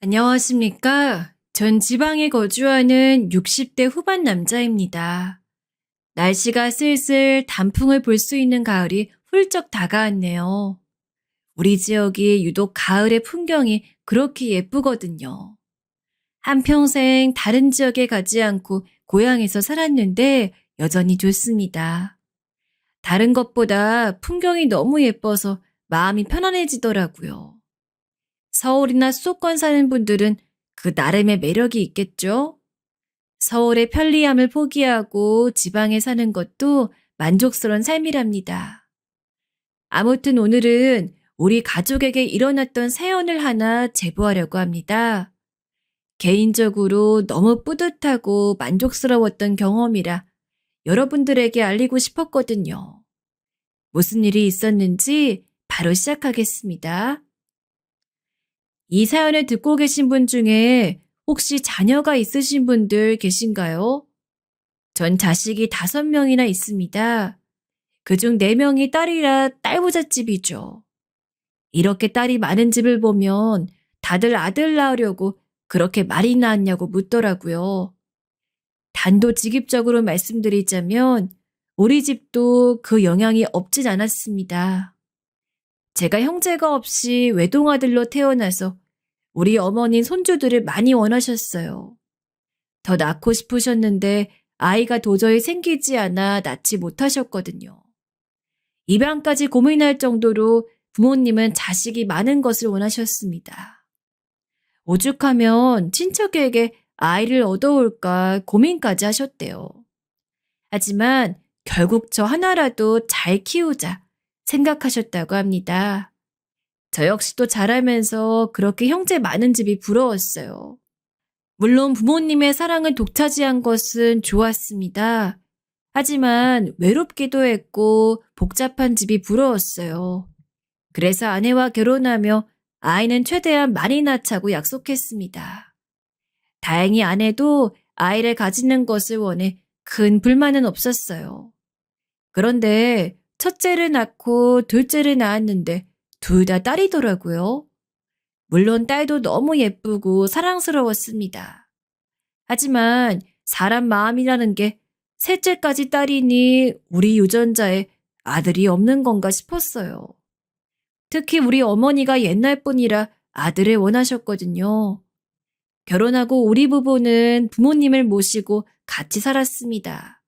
안녕하십니까? 전 지방에 거주하는 60대 후반 남자입니다. 날씨가 슬슬 단풍을 볼 수 있는 가을이 훌쩍 다가왔네요. 우리 지역이 유독 가을의 풍경이 그렇게 예쁘거든요. 한평생 다른 지역에 가지 않고 고향에서 살았는데 여전히 좋습니다. 다른 것보다 풍경이 너무 예뻐서 마음이 편안해지더라고요. 서울이나 수도권 사는 분들은 그 나름의 매력이 있겠죠? 서울의 편리함을 포기하고 지방에 사는 것도 만족스러운 삶이랍니다. 아무튼 오늘은 우리 가족에게 일어났던 사연을 하나 제보하려고 합니다. 개인적으로 너무 뿌듯하고 만족스러웠던 경험이라 여러분들에게 알리고 싶었거든요. 무슨 일이 있었는지 바로 시작하겠습니다. 이 사연을 듣고 계신 분 중에 혹시 자녀가 있으신 분들 계신가요? 전 자식이 5명이나 있습니다. 그중 4명이 딸이라 딸부잣집이죠. 이렇게 딸이 많은 집을 보면 다들 아들 낳으려고 그렇게 말이 낳았냐고 묻더라고요. 단도직입적으로 말씀드리자면 우리 집도 그 영향이 없진 않았습니다. 제가 형제가 없이 외동아들로 태어나서 우리 어머니는 손주들을 많이 원하셨어요. 더 낳고 싶으셨는데 아이가 도저히 생기지 않아 낳지 못하셨거든요. 입양까지 고민할 정도로 부모님은 자식이 많은 것을 원하셨습니다. 오죽하면 친척에게 아이를 얻어올까 고민까지 하셨대요. 하지만 결국 저 하나라도 잘 키우자 생각하셨다고 합니다. 저 역시도 자라면서 그렇게 형제 많은 집이 부러웠어요. 물론 부모님의 사랑을 독차지한 것은 좋았습니다. 하지만 외롭기도 했고 복잡한 집이 부러웠어요. 그래서 아내와 결혼하며 아이는 최대한 많이 낳자고 약속했습니다. 다행히 아내도 아이를 가지는 것을 원해 큰 불만은 없었어요. 그런데 첫째를 낳고 둘째를 낳았는데 둘 다 딸이더라고요. 물론 딸도 너무 예쁘고 사랑스러웠습니다. 하지만 사람 마음이라는 게 셋째까지 딸이니 우리 유전자에 아들이 없는 건가 싶었어요. 특히 우리 어머니가 옛날 분이라 아들을 원하셨거든요. 결혼하고 우리 부부는 부모님을 모시고 같이 살았습니다.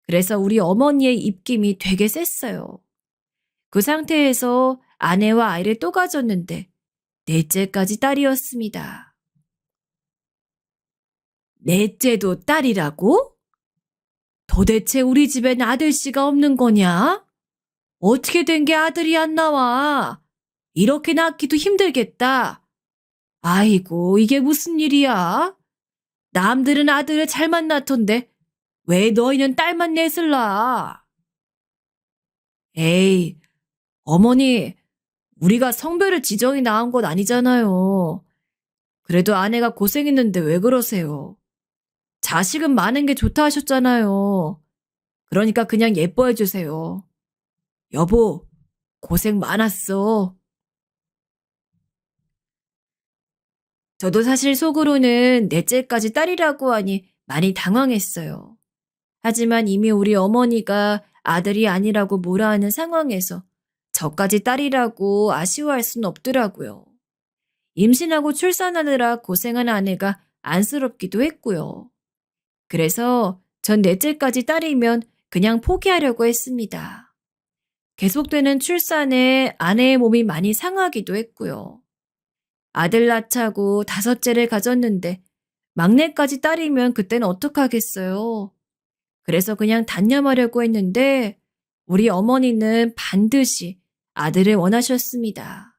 그래서 우리 어머니의 입김이 되게 셌어요. 그 상태에서 아내와 아이를 또 가졌는데 넷째까지 딸이었습니다. 넷째도 딸이라고? 도대체 우리 집엔 아들씨가 없는 거냐? 어떻게 된 게 아들이 안 나와? 이렇게 낳기도 힘들겠다. 아이고, 이게 무슨 일이야? 남들은 아들을 잘 만났던데 왜 너희는 딸만 넷을 낳아? 에이, 어머니, 우리가 성별을 지정해 낳은 건 아니잖아요. 그래도 아내가 고생했는데 왜 그러세요? 자식은 많은 게 좋다 하셨잖아요. 그러니까 그냥 예뻐해 주세요. 여보, 고생 많았어. 저도 사실 속으로는 넷째까지 딸이라고 하니 많이 당황했어요. 하지만 이미 우리 어머니가 아들이 아니라고 뭐라 하는 상황에서 저까지 딸이라고 아쉬워할 수는 없더라고요. 임신하고 출산하느라 고생한 아내가 안쓰럽기도 했고요. 그래서 전 넷째까지 딸이면 그냥 포기하려고 했습니다. 계속되는 출산에 아내의 몸이 많이 상하기도 했고요. 아들 낳자고 5째를 가졌는데 막내까지 딸이면 그땐 어떡하겠어요. 그래서 그냥 단념하려고 했는데 우리 어머니는 반드시 아들을 원하셨습니다.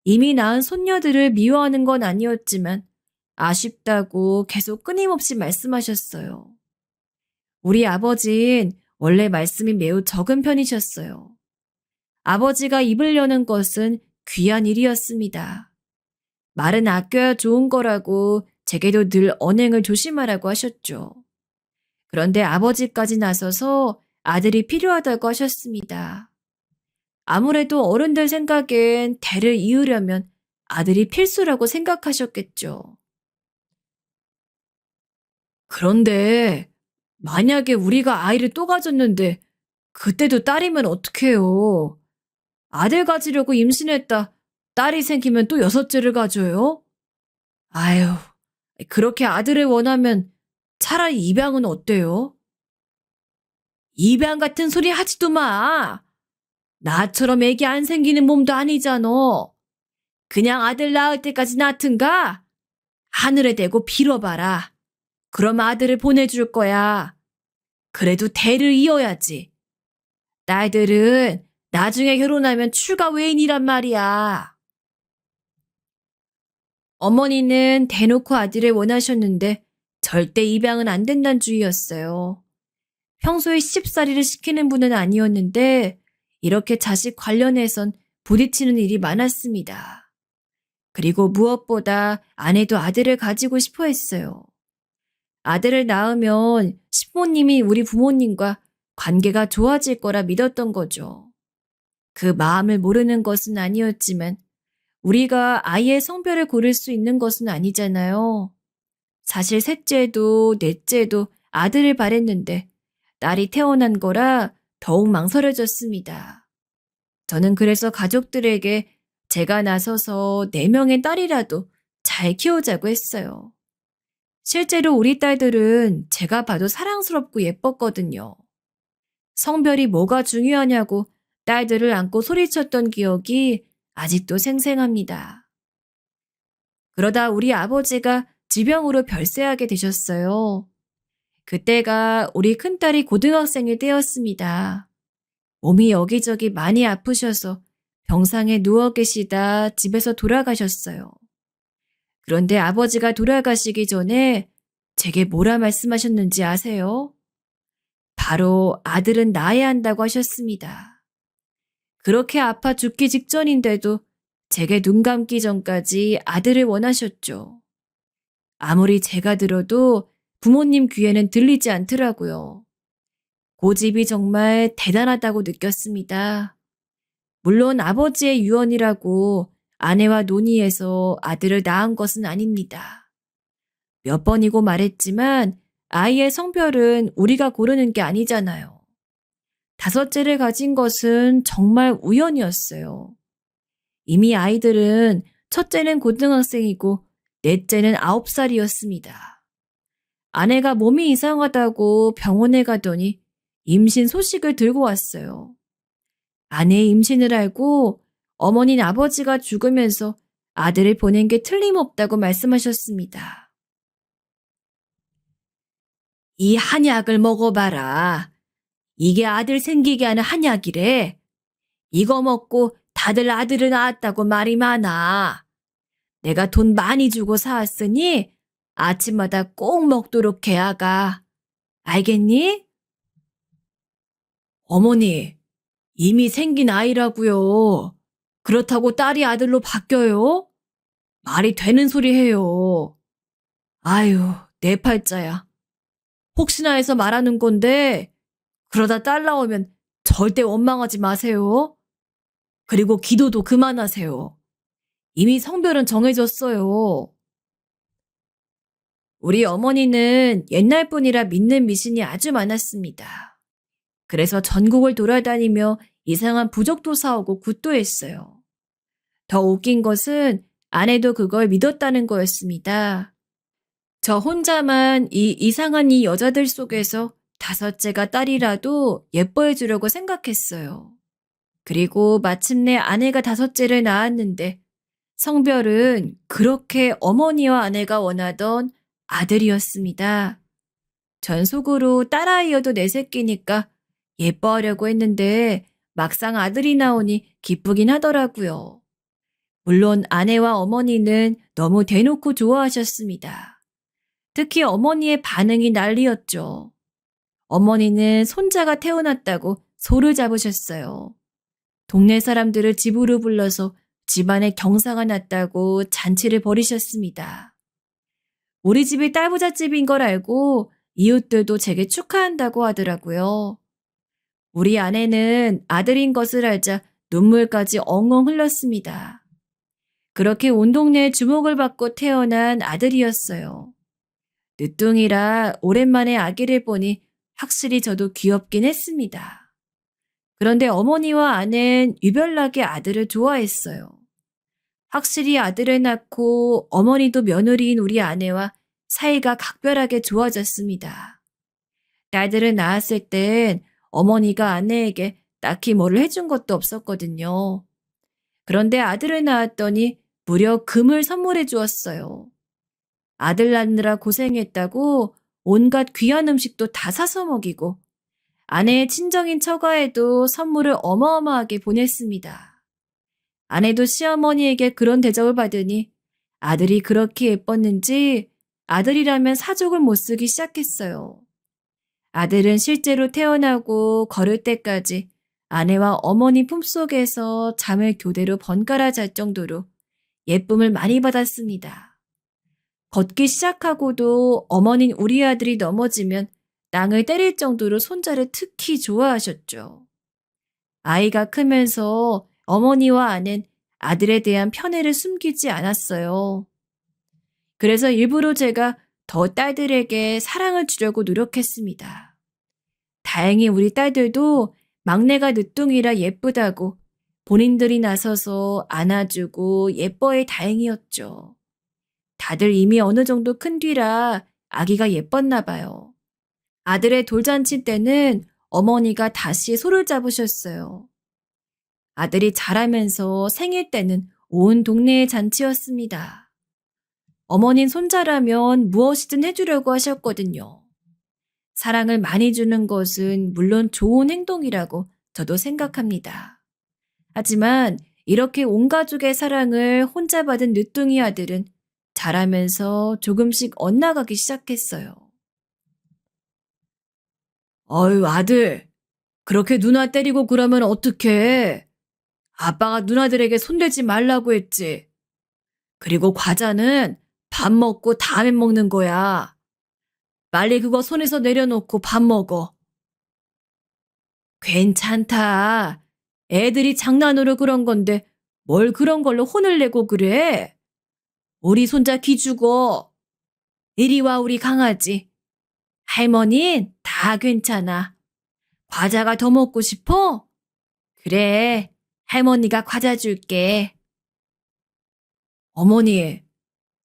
이미 낳은 손녀들을 미워하는 건 아니었지만 아쉽다고 계속 끊임없이 말씀하셨어요. 우리 아버지는 원래 말씀이 매우 적은 편이셨어요. 아버지가 입을 여는 것은 귀한 일이었습니다. 말은 아껴야 좋은 거라고 제게도 늘 언행을 조심하라고 하셨죠. 그런데 아버지까지 나서서 아들이 필요하다고 하셨습니다. 아무래도 어른들 생각엔 대를 이으려면 아들이 필수라고 생각하셨겠죠. 그런데 만약에 우리가 아이를 또 가졌는데 그때도 딸이면 어떡해요? 아들 가지려고 임신했다. 딸이 생기면 또 여섯째를 가져요? 아유, 그렇게 아들을 원하면 차라리 입양은 어때요? 입양 같은 소리 하지도 마. 나처럼 애기 안 생기는 몸도 아니잖아. 그냥 아들 낳을 때까지 낳든가? 하늘에 대고 빌어봐라. 그럼 아들을 보내줄 거야. 그래도 대를 이어야지. 딸들은 나중에 결혼하면 출가 외인이란 말이야. 어머니는 대놓고 아들을 원하셨는데 절대 입양은 안 된다는 주의였어요. 평소에 시집살이를 시키는 분은 아니었는데 이렇게 자식 관련해선 부딪히는 일이 많았습니다. 그리고 무엇보다 아내도 아들을 가지고 싶어 했어요. 아들을 낳으면 시부모님이 우리 부모님과 관계가 좋아질 거라 믿었던 거죠. 그 마음을 모르는 것은 아니었지만 우리가 아이의 성별을 고를 수 있는 것은 아니잖아요. 사실 셋째도 넷째도 아들을 바랬는데 딸이 태어난 거라 더욱 망설여졌습니다. 저는 그래서 가족들에게 제가 나서서 4명의 딸이라도 잘 키우자고 했어요. 실제로 우리 딸들은 제가 봐도 사랑스럽고 예뻤거든요. 성별이 뭐가 중요하냐고 딸들을 안고 소리쳤던 기억이 아직도 생생합니다. 그러다 우리 아버지가 지병으로 별세하게 되셨어요. 그때가 우리 큰딸이 고등학생일 때였습니다. 몸이 여기저기 많이 아프셔서 병상에 누워 계시다 집에서 돌아가셨어요. 그런데 아버지가 돌아가시기 전에 제게 뭐라 말씀하셨는지 아세요? 바로 아들은 낳아야 한다고 하셨습니다. 그렇게 아파 죽기 직전인데도 제게 눈 감기 전까지 아들을 원하셨죠. 아무리 제가 들어도 부모님 귀에는 들리지 않더라고요. 고집이 정말 대단하다고 느꼈습니다. 물론 아버지의 유언이라고 아내와 논의해서 아들을 낳은 것은 아닙니다. 몇 번이고 말했지만 아이의 성별은 우리가 고르는 게 아니잖아요. 5째를 가진 것은 정말 우연이었어요. 이미 아이들은 첫째는 고등학생이고 넷째는 9살이었습니다. 아내가 몸이 이상하다고 병원에 가더니 임신 소식을 들고 왔어요. 아내의 임신을 알고 어머니는 아버지가 죽으면서 아들을 보낸 게 틀림없다고 말씀하셨습니다. 이 한약을 먹어봐라. 이게 아들 생기게 하는 한약이래. 이거 먹고 다들 아들을 낳았다고 말이 많아. 내가 돈 많이 주고 사왔으니 아침마다 꼭 먹도록 해, 아가. 알겠니? 어머니, 이미 생긴 아이라고요. 그렇다고 딸이 아들로 바뀌어요? 말이 되는 소리 해요. 아유, 내 팔자야. 혹시나 해서 말하는 건데 그러다 딸 나오면 절대 원망하지 마세요. 그리고 기도도 그만하세요. 이미 성별은 정해졌어요. 우리 어머니는 옛날 분이라 믿는 미신이 아주 많았습니다. 그래서 전국을 돌아다니며 이상한 부적도 사오고 굿도 했어요. 더 웃긴 것은 아내도 그걸 믿었다는 거였습니다. 저 혼자만 이 이상한 이 여자들 속에서 5째가 딸이라도 예뻐해 주려고 생각했어요. 그리고 마침내 아내가 5째를 낳았는데 성별은 그렇게 어머니와 아내가 원하던 아들이었습니다. 전 속으로 딸아이여도 내 새끼니까 예뻐하려고 했는데 막상 아들이 나오니 기쁘긴 하더라고요. 물론 아내와 어머니는 너무 대놓고 좋아하셨습니다. 특히 어머니의 반응이 난리였죠. 어머니는 손자가 태어났다고 소를 잡으셨어요. 동네 사람들을 집으로 불러서 집안에 경사가 났다고 잔치를 벌이셨습니다. 우리 집이 딸부잣집인 걸 알고 이웃들도 제게 축하한다고 하더라고요. 우리 아내는 아들인 것을 알자 눈물까지 엉엉 흘렸습니다. 그렇게 온 동네에 주목을 받고 태어난 아들이었어요. 늦둥이라 오랜만에 아기를 보니 확실히 저도 귀엽긴 했습니다. 그런데 어머니와 아내는 유별나게 아들을 좋아했어요. 확실히 아들을 낳고 어머니도 며느리인 우리 아내와 사이가 각별하게 좋아졌습니다. 딸들을 낳았을 땐 어머니가 아내에게 딱히 뭐를 해준 것도 없었거든요. 그런데 아들을 낳았더니 무려 금을 선물해 주었어요. 아들 낳느라 고생했다고 온갖 귀한 음식도 다 사서 먹이고 아내의 친정인 처가에도 선물을 어마어마하게 보냈습니다. 아내도 시어머니에게 그런 대접을 받으니 아들이 그렇게 예뻤는지 아들이라면 사족을 못 쓰기 시작했어요. 아들은 실제로 태어나고 걸을 때까지 아내와 어머니 품속에서 잠을 교대로 번갈아 잘 정도로 예쁨을 많이 받았습니다. 걷기 시작하고도 어머닌 우리 아들이 넘어지면 땅을 때릴 정도로 손자를 특히 좋아하셨죠. 아이가 크면서 어머니와 아는 아들에 대한 편애를 숨기지 않았어요. 그래서 일부러 제가 더 딸들에게 사랑을 주려고 노력했습니다. 다행히 우리 딸들도 막내가 늦둥이라 예쁘다고 본인들이 나서서 안아주고 예뻐해 다행이었죠. 다들 이미 어느 정도 큰 뒤라 아기가 예뻤나 봐요. 아들의 돌잔치 때는 어머니가 다시 손을 잡으셨어요. 아들이 자라면서 생일 때는 온 동네의 잔치였습니다. 어머닌 손자라면 무엇이든 해주려고 하셨거든요. 사랑을 많이 주는 것은 물론 좋은 행동이라고 저도 생각합니다. 하지만 이렇게 온 가족의 사랑을 혼자 받은 늦둥이 아들은 자라면서 조금씩 엇나가기 시작했어요. 어휴, 아들. 그렇게 누나 때리고 그러면 어떡해. 아빠가 누나들에게 손대지 말라고 했지. 그리고 과자는 밥 먹고 다음에 먹는 거야. 빨리 그거 손에서 내려놓고 밥 먹어. 괜찮다. 애들이 장난으로 그런 건데 뭘 그런 걸로 혼을 내고 그래? 우리 손자 기죽어. 이리 와 우리 강아지. 할머닌 다 괜찮아. 과자가 더 먹고 싶어? 그래, 할머니가 과자 줄게. 어머니,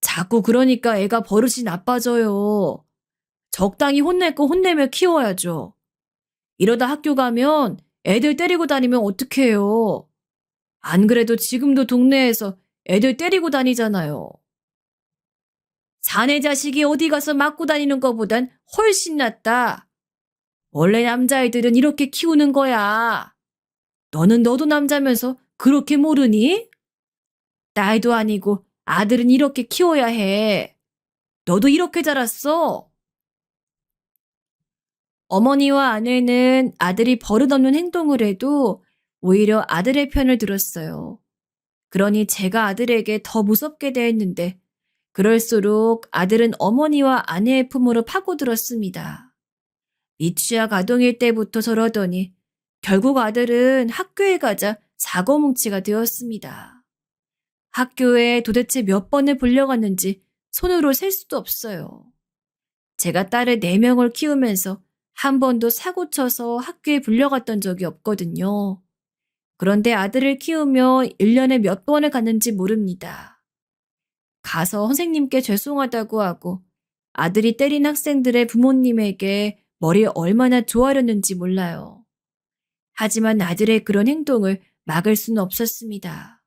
자꾸 그러니까 애가 버릇이 나빠져요. 적당히 혼낼 거 혼내며 키워야죠. 이러다 학교 가면 애들 때리고 다니면 어떡해요. 안 그래도 지금도 동네에서 애들 때리고 다니잖아요. 사내 자식이 어디 가서 맞고 다니는 것보단 훨씬 낫다. 원래 남자애들은 이렇게 키우는 거야. 너도 남자면서 그렇게 모르니? 딸도 아니고 아들은 이렇게 키워야 해. 너도 이렇게 자랐어. 어머니와 아내는 아들이 버릇없는 행동을 해도 오히려 아들의 편을 들었어요. 그러니 제가 아들에게 더 무섭게 대했는데 그럴수록 아들은 어머니와 아내의 품으로 파고들었습니다. 미취학 아동일 때부터 저러더니 결국 아들은 학교에 가자 사고뭉치가 되었습니다. 학교에 도대체 몇 번을 불려갔는지 손으로 셀 수도 없어요. 제가 딸을 4명을 키우면서 한 번도 사고 쳐서 학교에 불려갔던 적이 없거든요. 그런데 아들을 키우며 1년에 몇 번을 갔는지 모릅니다. 가서 선생님께 죄송하다고 하고 아들이 때린 학생들의 부모님에게 머리를 얼마나 조아렸는지 몰라요. 하지만 아들의 그런 행동을 막을 수는 없었습니다.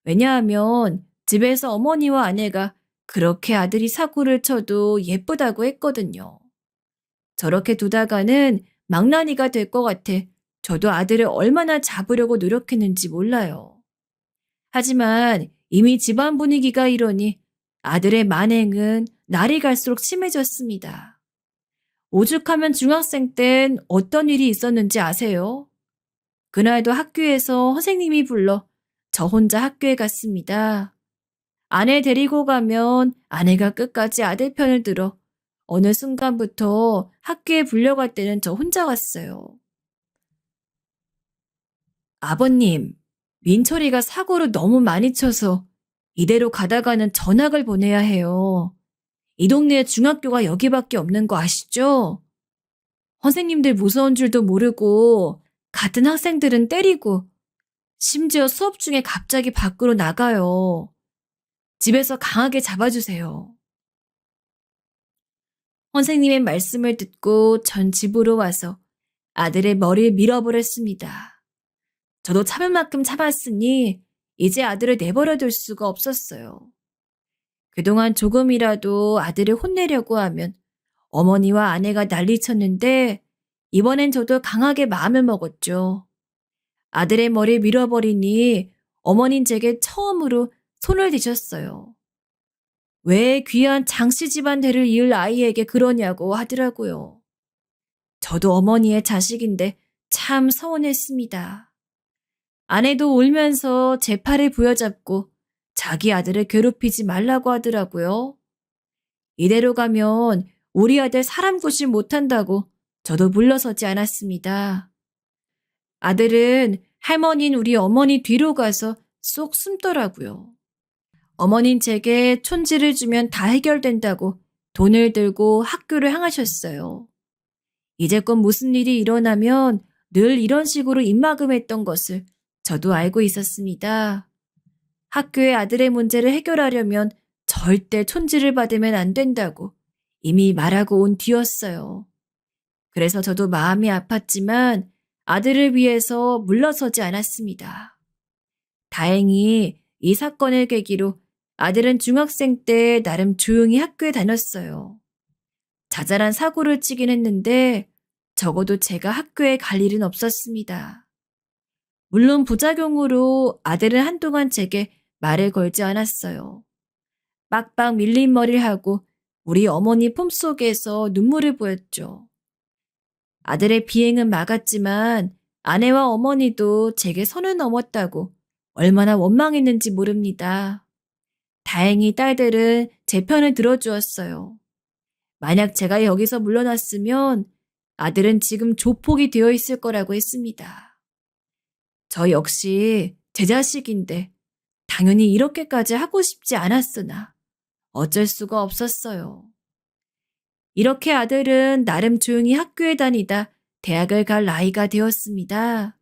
왜냐하면 집에서 어머니와 아내가 그렇게 아들이 사고를 쳐도 예쁘다고 했거든요. 저렇게 두다가는 망나니가 될 것 같아 저도 아들을 얼마나 잡으려고 노력했는지 몰라요. 하지만 이미 집안 분위기가 이러니 아들의 만행은 날이 갈수록 심해졌습니다. 오죽하면 중학생 땐 어떤 일이 있었는지 아세요? 그날도 학교에서 선생님이 불러 저 혼자 학교에 갔습니다. 아내 데리고 가면 아내가 끝까지 아들 편을 들어 어느 순간부터 학교에 불려갈 때는 저 혼자 갔어요. 아버님, 민철이가 사고를 너무 많이 쳐서 이대로 가다가는 전학을 보내야 해요. 이 동네에 중학교가 여기밖에 없는 거 아시죠? 선생님들 무서운 줄도 모르고 같은 학생들은 때리고 심지어 수업 중에 갑자기 밖으로 나가요. 집에서 강하게 잡아주세요. 선생님의 말씀을 듣고 전 집으로 와서 아들의 머리를 밀어버렸습니다. 저도 참을 만큼 참았으니 이제 아들을 내버려 둘 수가 없었어요. 그동안 조금이라도 아들을 혼내려고 하면 어머니와 아내가 난리쳤는데 이번엔 저도 강하게 마음을 먹었죠. 아들의 머리를 밀어버리니 어머닌 제게 처음으로 손을 대셨어요. 왜 귀한 장씨 집안 대를 이을 아이에게 그러냐고 하더라고요. 저도 어머니의 자식인데 참 서운했습니다. 아내도 울면서 제 팔을 부여잡고 자기 아들을 괴롭히지 말라고 하더라고요. 이대로 가면 우리 아들 사람 구실 못한다고 저도 물러서지 않았습니다. 아들은 할머니인 우리 어머니 뒤로 가서 쏙 숨더라고요. 어머닌 제게 촌지를 주면 다 해결된다고 돈을 들고 학교를 향하셨어요. 이제껏 무슨 일이 일어나면 늘 이런 식으로 입막음했던 것을 저도 알고 있었습니다. 학교에 아들의 문제를 해결하려면 절대 촌지를 받으면 안 된다고 이미 말하고 온 뒤였어요. 그래서 저도 마음이 아팠지만 아들을 위해서 물러서지 않았습니다. 다행히 이 사건을 계기로 아들은 중학생 때 나름 조용히 학교에 다녔어요. 자잘한 사고를 치긴 했는데 적어도 제가 학교에 갈 일은 없었습니다. 물론 부작용으로 아들은 한동안 제게 말을 걸지 않았어요. 빡빡 밀린 머리를 하고 우리 어머니 품속에서 눈물을 보였죠. 아들의 비행은 막았지만 아내와 어머니도 제게 선을 넘었다고 얼마나 원망했는지 모릅니다. 다행히 딸들은 제 편을 들어주었어요. 만약 제가 여기서 물러났으면 아들은 지금 조폭이 되어 있을 거라고 했습니다. 저 역시 제 자식인데 당연히 이렇게까지 하고 싶지 않았으나 어쩔 수가 없었어요. 이렇게 아들은 나름 조용히 학교에 다니다 대학을 갈 나이가 되었습니다.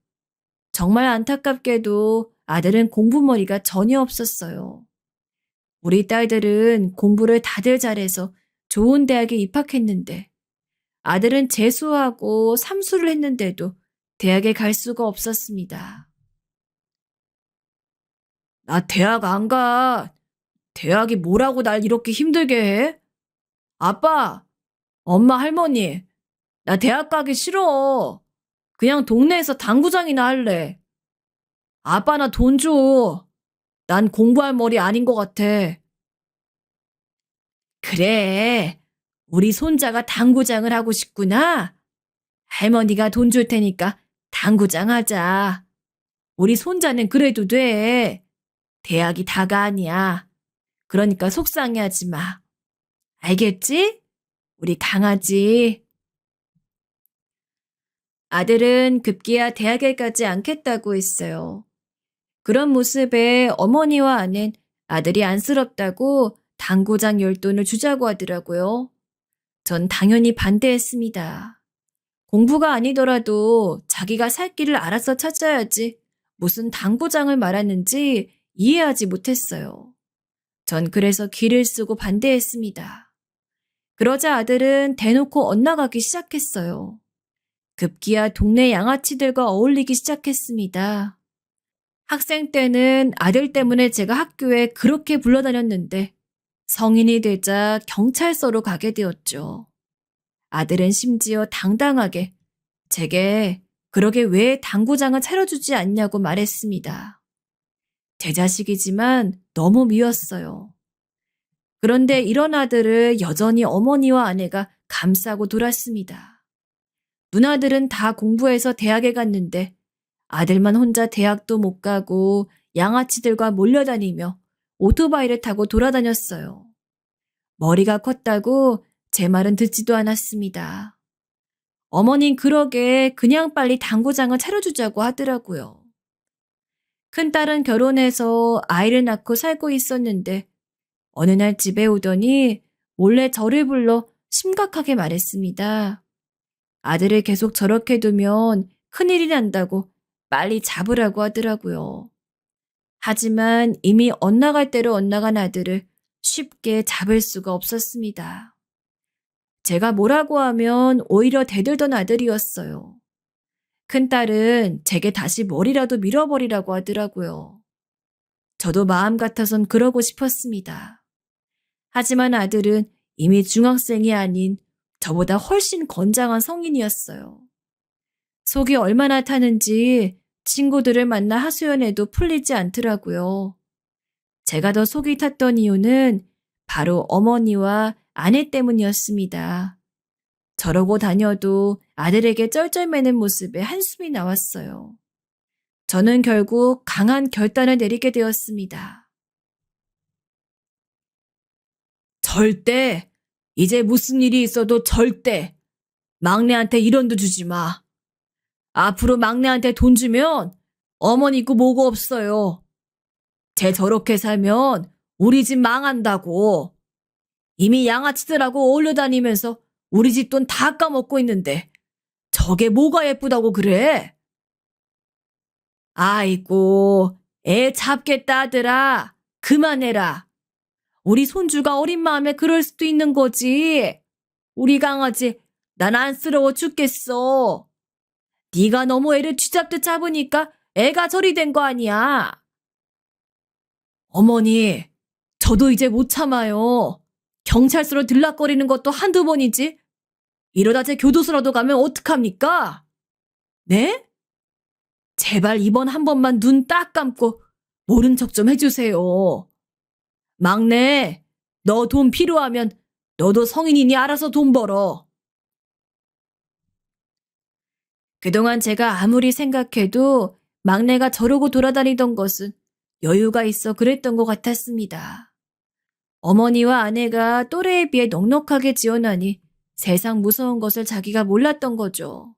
정말 안타깝게도 아들은 공부머리가 전혀 없었어요. 우리 딸들은 공부를 다들 잘해서 좋은 대학에 입학했는데 아들은 재수하고 삼수를 했는데도 대학에 갈 수가 없었습니다. 나 대학 안 가. 대학이 뭐라고 날 이렇게 힘들게 해? 아빠, 엄마, 할머니, 나 대학 가기 싫어. 그냥 동네에서 당구장이나 할래. 아빠 나 돈 줘. 난 공부할 머리 아닌 것 같아. 그래, 우리 손자가 당구장을 하고 싶구나. 할머니가 돈 줄 테니까 당구장 하자. 우리 손자는 그래도 돼. 대학이 다가 아니야. 그러니까 속상해하지 마. 알겠지? 우리 강아지. 아들은 급기야 대학에 가지 않겠다고 했어요. 그런 모습에 어머니와 아는 아들이 안쓰럽다고 당구장 용돈을 주자고 하더라고요. 전 당연히 반대했습니다. 공부가 아니더라도 자기가 살 길을 알아서 찾아야지 무슨 당구장을 말하는지 이해하지 못했어요. 전 그래서 기를 쓰고 반대했습니다. 그러자 아들은 대놓고 엇나가기 시작했어요. 급기야 동네 양아치들과 어울리기 시작했습니다. 학생 때는 아들 때문에 제가 학교에 그렇게 불러다녔는데 성인이 되자 경찰서로 가게 되었죠. 아들은 심지어 당당하게 제게 그러게 왜 당구장을 차려주지 않냐고 말했습니다. 제 자식이지만 너무 미웠어요. 그런데 이런 아들을 여전히 어머니와 아내가 감싸고 돌았습니다. 누나들은 다 공부해서 대학에 갔는데 아들만 혼자 대학도 못 가고 양아치들과 몰려다니며 오토바이를 타고 돌아다녔어요. 머리가 컸다고 제 말은 듣지도 않았습니다. 어머닌 그러게 그냥 빨리 당구장을 차려주자고 하더라고요. 큰딸은 결혼해서 아이를 낳고 살고 있었는데 어느 날 집에 오더니 몰래 저를 불러 심각하게 말했습니다. 아들을 계속 저렇게 두면 큰일이 난다고 빨리 잡으라고 하더라고요. 하지만 이미 엇나갈 대로 엇나간 아들을 쉽게 잡을 수가 없었습니다. 제가 뭐라고 하면 오히려 대들던 아들이었어요. 큰딸은 제게 다시 머리라도 밀어버리라고 하더라고요. 저도 마음 같아선 그러고 싶었습니다. 하지만 아들은 이미 중학생이 아닌 저보다 훨씬 건장한 성인이었어요. 속이 얼마나 타는지 친구들을 만나 하소연해도 풀리지 않더라고요. 제가 더 속이 탔던 이유는 바로 어머니와 아내 때문이었습니다. 저러고 다녀도 아들에게 쩔쩔매는 모습에 한숨이 나왔어요. 저는 결국 강한 결단을 내리게 되었습니다. 절대, 이제 무슨 일이 있어도 절대 막내한테 1원도 주지 마. 앞으로 막내한테 돈 주면 어머니 있고 뭐고 없어요. 쟤 저렇게 살면 우리 집 망한다고. 이미 양아치들하고 어울려 다니면서 우리 집 돈 다 까먹고 있는데 저게 뭐가 예쁘다고 그래? 아이고, 애 잡겠다 아들아. 그만해라. 우리 손주가 어린 마음에 그럴 수도 있는 거지. 우리 강아지 난 안쓰러워 죽겠어. 네가 너무 애를 쥐잡듯 잡으니까 애가 저리 된 거 아니야. 어머니, 저도 이제 못 참아요. 경찰서로 들락거리는 것도 한두 번이지. 이러다 제 교도소라도 가면 어떡합니까? 네? 제발 이번 한 번만 눈 딱 감고 모른 척 좀 해주세요. 막내, 너 돈 필요하면 너도 성인이니 알아서 돈 벌어. 그동안 제가 아무리 생각해도 막내가 저러고 돌아다니던 것은 여유가 있어 그랬던 것 같았습니다. 어머니와 아내가 또래에 비해 넉넉하게 지어나니 세상 무서운 것을 자기가 몰랐던 거죠.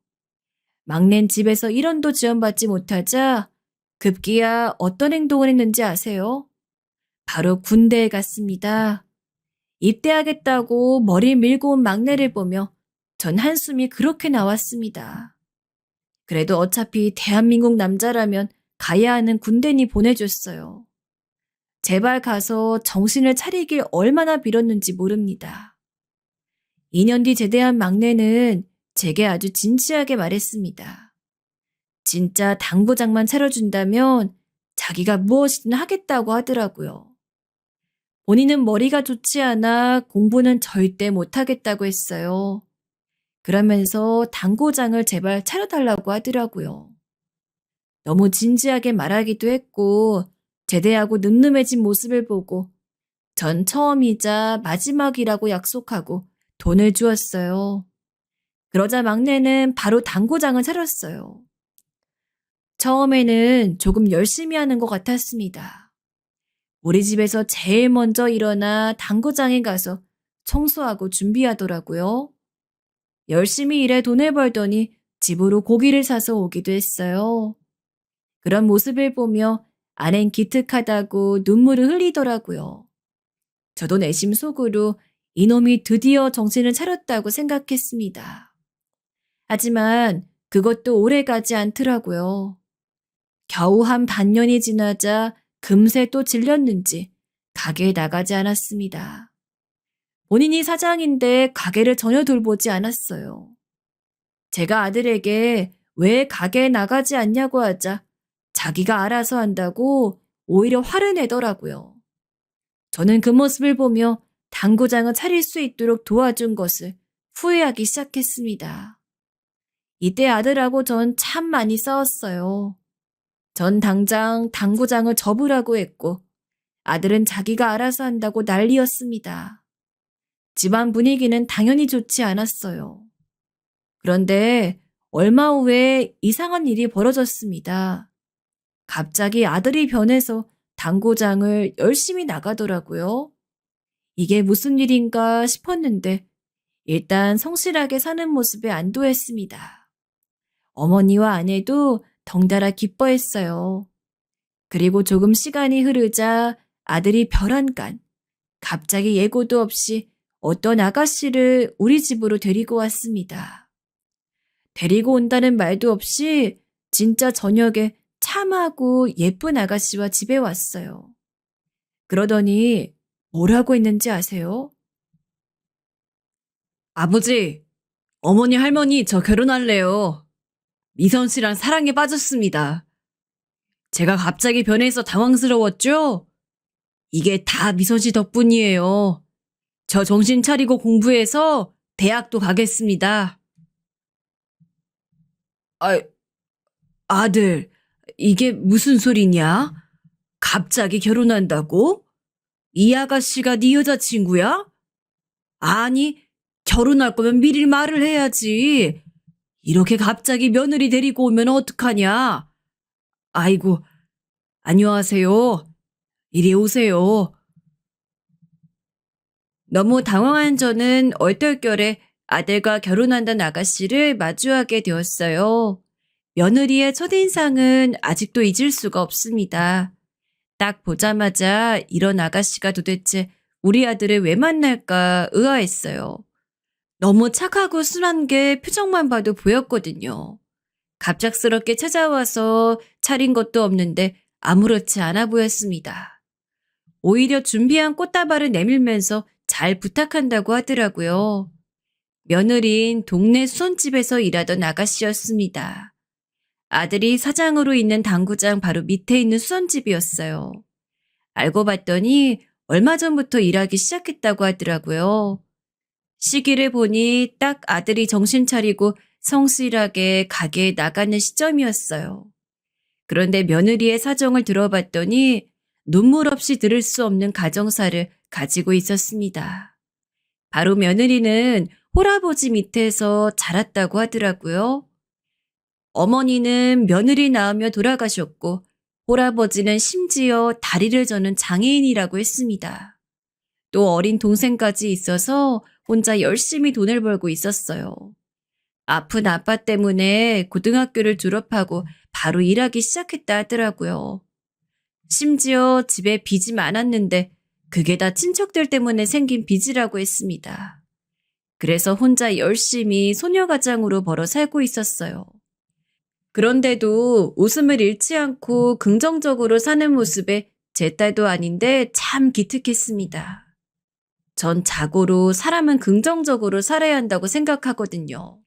막낸 집에서 1원도 지원받지 못하자 급기야 어떤 행동을 했는지 아세요? 바로 군대에 갔습니다. 입대하겠다고 머리 밀고 온 막내를 보며 전 한숨이 그렇게 나왔습니다. 그래도 어차피 대한민국 남자라면 가야 하는 군대니 보내줬어요. 제발 가서 정신을 차리길 얼마나 빌었는지 모릅니다. 2년 뒤 제대한 막내는 제게 아주 진지하게 말했습니다. 진짜 당구장만 차려준다면 자기가 무엇이든 하겠다고 하더라고요. 본인은 머리가 좋지 않아 공부는 절대 못하겠다고 했어요. 그러면서 당구장을 제발 차려달라고 하더라고요. 너무 진지하게 말하기도 했고 제대하고 늠름해진 모습을 보고 전 처음이자 마지막이라고 약속하고 돈을 주었어요. 그러자 막내는 바로 당구장을 차렸어요. 처음에는 조금 열심히 하는 것 같았습니다. 우리 집에서 제일 먼저 일어나 당구장에 가서 청소하고 준비하더라고요. 열심히 일해 돈을 벌더니 집으로 고기를 사서 오기도 했어요. 그런 모습을 보며 아낸 기특하다고 눈물을 흘리더라고요. 저도 내심 속으로 이놈이 드디어 정신을 차렸다고 생각했습니다. 하지만 그것도 오래 가지 않더라고요. 겨우 한 반년이 지나자 금세 또 질렸는지 가게에 나가지 않았습니다. 본인이 사장인데 가게를 전혀 돌보지 않았어요. 제가 아들에게 왜 가게에 나가지 않냐고 하자 자기가 알아서 한다고 오히려 화를 내더라고요. 저는 그 모습을 보며 당구장을 차릴 수 있도록 도와준 것을 후회하기 시작했습니다. 이때 아들하고 전 참 많이 싸웠어요. 전 당장 당구장을 접으라고 했고 아들은 자기가 알아서 한다고 난리였습니다. 집안 분위기는 당연히 좋지 않았어요. 그런데 얼마 후에 이상한 일이 벌어졌습니다. 갑자기 아들이 변해서 당구장을 열심히 나가더라고요. 이게 무슨 일인가 싶었는데 일단 성실하게 사는 모습에 안도했습니다. 어머니와 아내도 덩달아 기뻐했어요. 그리고 조금 시간이 흐르자 아들이 별안간 갑자기 예고도 없이 어떤 아가씨를 우리 집으로 데리고 왔습니다. 데리고 온다는 말도 없이 진짜 저녁에 참하고 예쁜 아가씨와 집에 왔어요. 그러더니 뭐라고 했는지 아세요? 아버지, 어머니 할머니 저 결혼할래요. 미선 씨랑 사랑에 빠졌습니다. 제가 갑자기 변해서 당황스러웠죠? 이게 다 미선 씨 덕분이에요. 저 정신 차리고 공부해서 대학도 가겠습니다. 아, 아들, 이게 무슨 소리냐? 갑자기 결혼한다고? 이 아가씨가 네 여자친구야? 아니, 결혼할 거면 미리 말을 해야지. 이렇게 갑자기 며느리 데리고 오면 어떡하냐? 아이고, 안녕하세요. 이리 오세요. 너무 당황한 저는 얼떨결에 아들과 결혼한다는 아가씨를 마주하게 되었어요. 며느리의 첫인상은 아직도 잊을 수가 없습니다. 딱 보자마자 이런 아가씨가 도대체 우리 아들을 왜 만날까 의아했어요. 너무 착하고 순한 게 표정만 봐도 보였거든요. 갑작스럽게 찾아와서 차린 것도 없는데 아무렇지 않아 보였습니다. 오히려 준비한 꽃다발을 내밀면서 잘 부탁한다고 하더라고요. 며느린 동네 수선집에서 일하던 아가씨였습니다. 아들이 사장으로 있는 당구장 바로 밑에 있는 수선집이었어요. 알고 봤더니 얼마 전부터 일하기 시작했다고 하더라고요. 시기를 보니 딱 아들이 정신 차리고 성실하게 가게에 나가는 시점이었어요. 그런데 며느리의 사정을 들어봤더니 눈물 없이 들을 수 없는 가정사를 가지고 있었습니다. 바로 며느리는 홀아버지 밑에서 자랐다고 하더라고요. 어머니는 며느리 낳으며 돌아가셨고 홀아버지는 심지어 다리를 저는 장애인이라고 했습니다. 또 어린 동생까지 있어서 혼자 열심히 돈을 벌고 있었어요. 아픈 아빠 때문에 고등학교를 졸업하고 바로 일하기 시작했다 하더라고요. 심지어 집에 빚이 많았는데 그게 다 친척들 때문에 생긴 빚이라고 했습니다. 그래서 혼자 열심히 소녀가장으로 벌어 살고 있었어요. 그런데도 웃음을 잃지 않고 긍정적으로 사는 모습에 제 딸도 아닌데 참 기특했습니다. 전 자고로 사람은 긍정적으로 살아야 한다고 생각하거든요.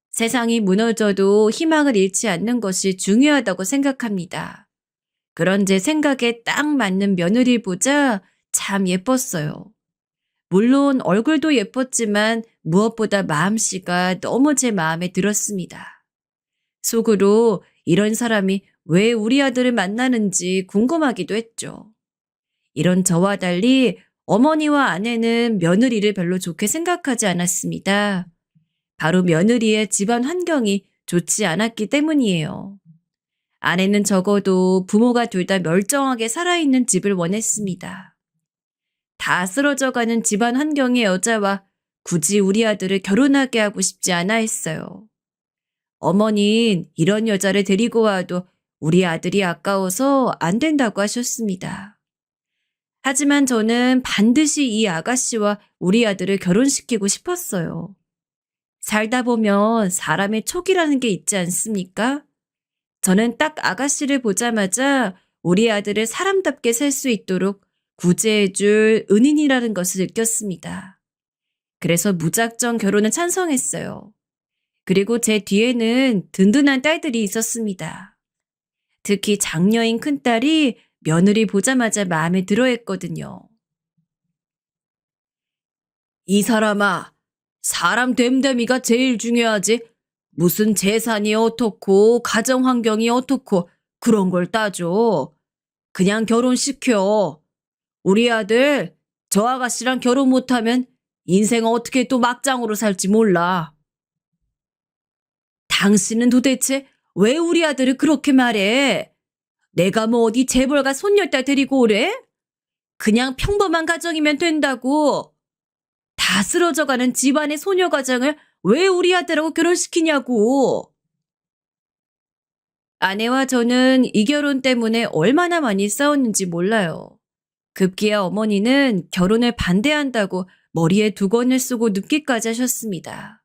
세상이 무너져도 희망을 잃지 않는 것이 중요하다고 생각합니다. 그런 제 생각에 딱 맞는 며느리 보자 참 예뻤어요. 물론 얼굴도 예뻤지만 무엇보다 마음씨가 너무 제 마음에 들었습니다. 속으로 이런 사람이 왜 우리 아들을 만나는지 궁금하기도 했죠. 이런 저와 달리 어머니와 아내는 며느리를 별로 좋게 생각하지 않았습니다. 바로 며느리의 집안 환경이 좋지 않았기 때문이에요. 아내는 적어도 부모가 둘 다 멀쩡하게 살아있는 집을 원했습니다. 다 쓰러져가는 집안 환경의 여자와 굳이 우리 아들을 결혼하게 하고 싶지 않아 했어요. 어머니는 이런 여자를 데리고 와도 우리 아들이 아까워서 안 된다고 하셨습니다. 하지만 저는 반드시 이 아가씨와 우리 아들을 결혼시키고 싶었어요. 살다 보면 사람의 촉이라는 게 있지 않습니까? 저는 딱 아가씨를 보자마자 우리 아들을 사람답게 살 수 있도록 구제해줄 은인이라는 것을 느꼈습니다. 그래서 무작정 결혼을 찬성했어요. 그리고 제 뒤에는 든든한 딸들이 있었습니다. 특히 장녀인 큰딸이 며느리 보자마자 마음에 들어 했거든요. 이 사람아, 사람 됨됨이가 제일 중요하지. 무슨 재산이 어떻고 가정 환경이 어떻고 그런 걸 따져. 그냥 결혼시켜. 우리 아들 저 아가씨랑 결혼 못하면 인생 어떻게 또 막장으로 살지 몰라. 당신은 도대체 왜 우리 아들을 그렇게 말해? 내가 뭐 어디 재벌가 손녀딸 데리고 오래? 그냥 평범한 가정이면 된다고. 다 쓰러져가는 집안의 소녀 가정을 왜 우리 아들하고 결혼시키냐고. 아내와 저는 이 결혼 때문에 얼마나 많이 싸웠는지 몰라요. 급기야 어머니는 결혼을 반대한다고 머리에 두건을 쓰고 눕기까지 하셨습니다.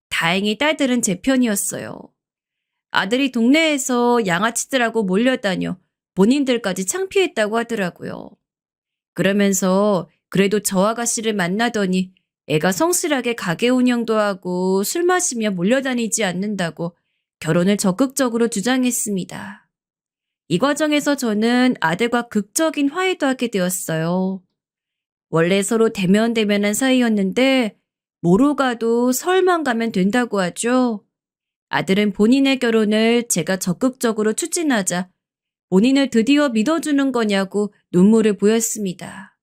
다행히 딸들은 제 편이었어요. 아들이 동네에서 양아치들하고 몰려다녀 본인들까지 창피했다고 하더라고요. 그러면서 그래도 저 아가씨를 만나더니 애가 성실하게 가게 운영도 하고 술 마시며 몰려다니지 않는다고 결혼을 적극적으로 주장했습니다. 이 과정에서 저는 아들과 극적인 화해도 하게 되었어요. 원래 서로 대면대면한 사이였는데 모로 가도 서울만 가면 된다고 하죠. 아들은 본인의 결혼을 제가 적극적으로 추진하자 본인을 드디어 믿어주는 거냐고 눈물을 보였습니다.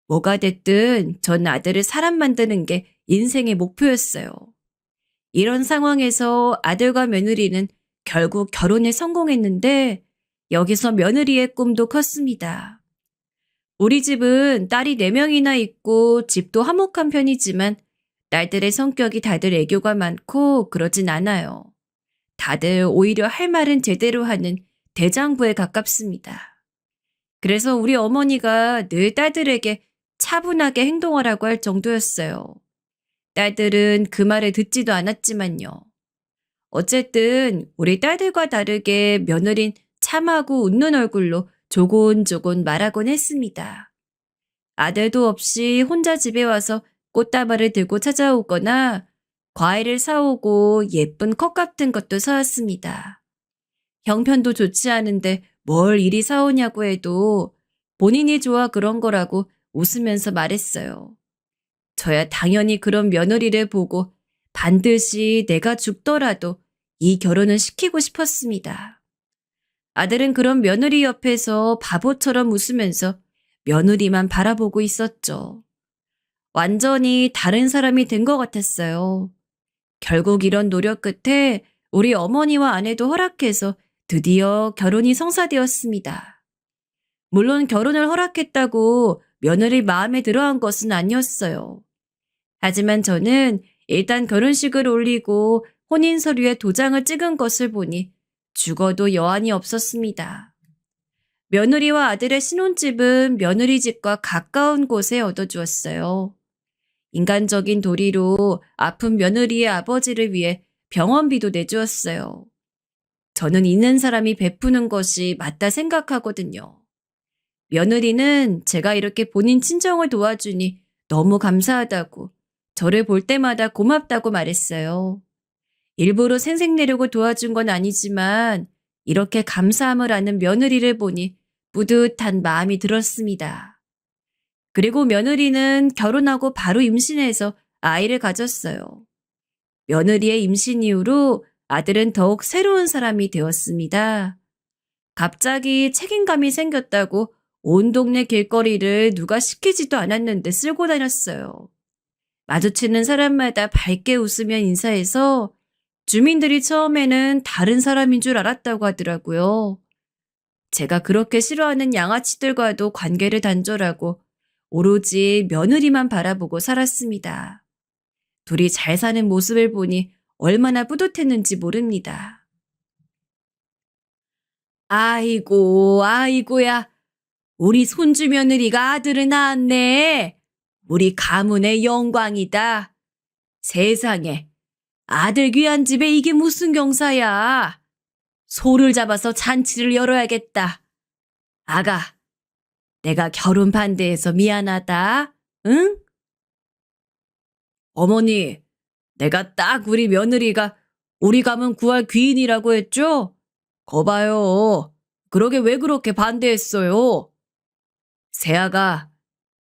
뭐가 됐든 전 아들을 사람 만드는 게 인생의 목표였어요. 이런 상황에서 아들과 며느리는 결국 결혼에 성공했는데 여기서 며느리의 꿈도 컸습니다. 우리 집은 딸이 4명이나 있고 집도 화목한 편이지만 딸들의 성격이 다들 애교가 많고 그러진 않아요. 다들 오히려 할 말은 제대로 하는 대장부에 가깝습니다. 그래서 우리 어머니가 늘 딸들에게 차분하게 행동하라고 할 정도였어요. 딸들은 그 말을 듣지도 않았지만요. 어쨌든 우리 딸들과 다르게 며느린 참하고 웃는 얼굴로 조곤조곤 말하곤 했습니다. 아들도 없이 혼자 집에 와서 꽃다발을 들고 찾아오거나 과일을 사오고 예쁜 컵 같은 것도 사왔습니다. 형편도 좋지 않은데 뭘 이리 사오냐고 해도 본인이 좋아 그런 거라고 웃으면서 말했어요. 저야 당연히 그런 며느리를 보고 반드시 내가 죽더라도 이 결혼을 시키고 싶었습니다. 아들은 그런 며느리 옆에서 바보처럼 웃으면서 며느리만 바라보고 있었죠. 완전히 다른 사람이 된 것 같았어요. 결국 이런 노력 끝에 우리 어머니와 아내도 허락해서 드디어 결혼이 성사되었습니다. 물론 결혼을 허락했다고 며느리 마음에 들어한 것은 아니었어요. 하지만 저는 일단 결혼식을 올리고 혼인 서류에 도장을 찍은 것을 보니 죽어도 여한이 없었습니다. 며느리와 아들의 신혼집은 며느리 집과 가까운 곳에 얻어주었어요. 인간적인 도리로 아픈 며느리의 아버지를 위해 병원비도 내주었어요. 저는 있는 사람이 베푸는 것이 맞다 생각하거든요. 며느리는 제가 이렇게 본인 친정을 도와주니 너무 감사하다고 저를 볼 때마다 고맙다고 말했어요. 일부러 생색내려고 도와준 건 아니지만 이렇게 감사함을 아는 며느리를 보니 뿌듯한 마음이 들었습니다. 그리고 며느리는 결혼하고 바로 임신해서 아이를 가졌어요. 며느리의 임신 이후로 아들은 더욱 새로운 사람이 되었습니다. 갑자기 책임감이 생겼다고 온 동네 길거리를 누가 시키지도 않았는데 쓸고 다녔어요. 마주치는 사람마다 밝게 웃으며 인사해서 주민들이 처음에는 다른 사람인 줄 알았다고 하더라고요. 제가 그렇게 싫어하는 양아치들과도 관계를 단절하고 오로지 며느리만 바라보고 살았습니다. 둘이 잘 사는 모습을 보니 얼마나 뿌듯했는지 모릅니다. 아이고, 아이고야. 우리 손주 며느리가 아들을 낳았네. 우리 가문의 영광이다. 세상에, 아들 귀한 집에 이게 무슨 경사야. 소를 잡아서 잔치를 열어야겠다. 아가, 내가 결혼 반대해서 미안하다. 응? 어머니, 내가 딱 우리 며느리가 우리 가문 구할 귀인이라고 했죠? 거봐요. 그러게 왜 그렇게 반대했어요? 세아가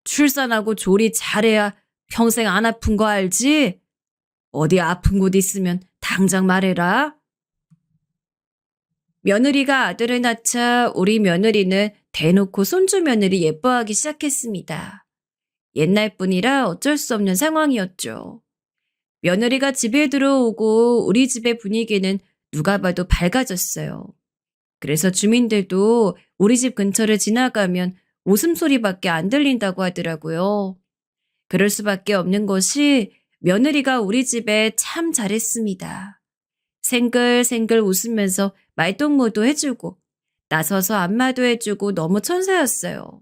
출산하고 조리 잘해야 평생 안 아픈 거 알지? 어디 아픈 곳 있으면 당장 말해라. 며느리가 아들을 낳자 우리 며느리는 대놓고 손주 며느리 예뻐하기 시작했습니다. 옛날 뿐이라 어쩔 수 없는 상황이었죠. 며느리가 집에 들어오고 우리 집의 분위기는 누가 봐도 밝아졌어요. 그래서 주민들도 우리 집 근처를 지나가면 웃음소리밖에 안 들린다고 하더라고요. 그럴 수밖에 없는 것이 며느리가 우리 집에 참 잘했습니다. 생글생글 웃으면서 말동무도 해주고 나서서 안마도 해주고 너무 천사였어요.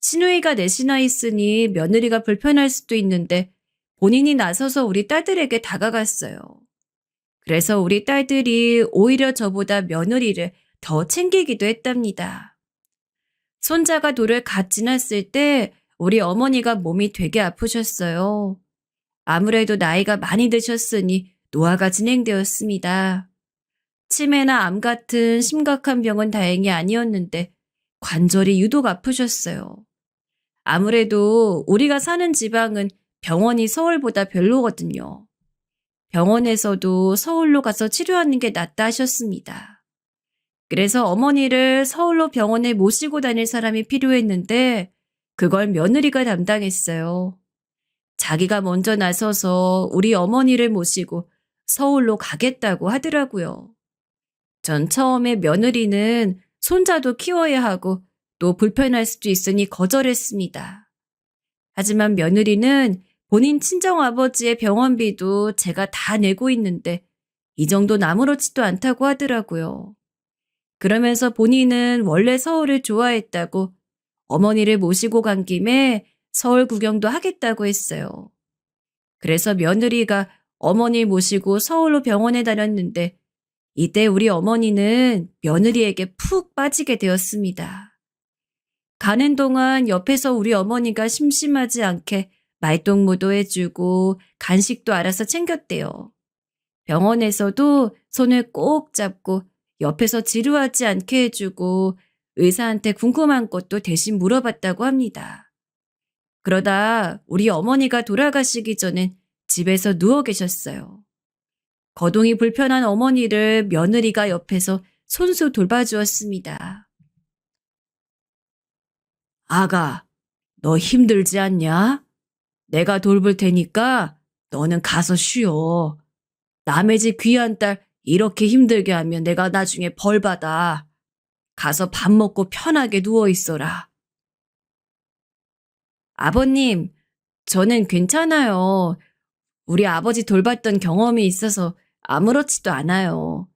시누이가 넷이나 있으니 며느리가 불편할 수도 있는데 본인이 나서서 우리 딸들에게 다가갔어요. 그래서 우리 딸들이 오히려 저보다 며느리를 더 챙기기도 했답니다. 손자가 돌을 갓 지났을 때 우리 어머니가 몸이 되게 아프셨어요. 아무래도 나이가 많이 드셨으니 노화가 진행되었습니다. 치매나 암 같은 심각한 병은 다행히 아니었는데 관절이 유독 아프셨어요. 아무래도 우리가 사는 지방은 병원이 서울보다 별로거든요. 병원에서도 서울로 가서 치료하는 게 낫다 하셨습니다. 그래서 어머니를 서울로 병원에 모시고 다닐 사람이 필요했는데 그걸 며느리가 담당했어요. 자기가 먼저 나서서 우리 어머니를 모시고 서울로 가겠다고 하더라고요. 전 처음에 며느리는 손자도 키워야 하고 또 불편할 수도 있으니 거절했습니다. 하지만 며느리는 본인 친정아버지의 병원비도 제가 다 내고 있는데 이 정도는 아무렇지도 않다고 하더라고요. 그러면서 본인은 원래 서울을 좋아했다고 어머니를 모시고 간 김에 서울 구경도 하겠다고 했어요. 그래서 며느리가 어머니 모시고 서울로 병원에 다녔는데 이때 우리 어머니는 며느리에게 푹 빠지게 되었습니다. 가는 동안 옆에서 우리 어머니가 심심하지 않게 말동무도 해주고 간식도 알아서 챙겼대요. 병원에서도 손을 꼭 잡고 옆에서 지루하지 않게 해주고 의사한테 궁금한 것도 대신 물어봤다고 합니다. 그러다 우리 어머니가 돌아가시기 전엔 집에서 누워 계셨어요. 거동이 불편한 어머니를 며느리가 옆에서 손수 돌봐주었습니다. 아가, 너 힘들지 않냐? 내가 돌볼 테니까 너는 가서 쉬어. 남의 집 귀한 딸 이렇게 힘들게 하면 내가 나중에 벌 받아. 가서 밥 먹고 편하게 누워 있어라. 아버님, 저는 괜찮아요. 우리 아버지 돌봤던 경험이 있어서 아무렇지도 않아요.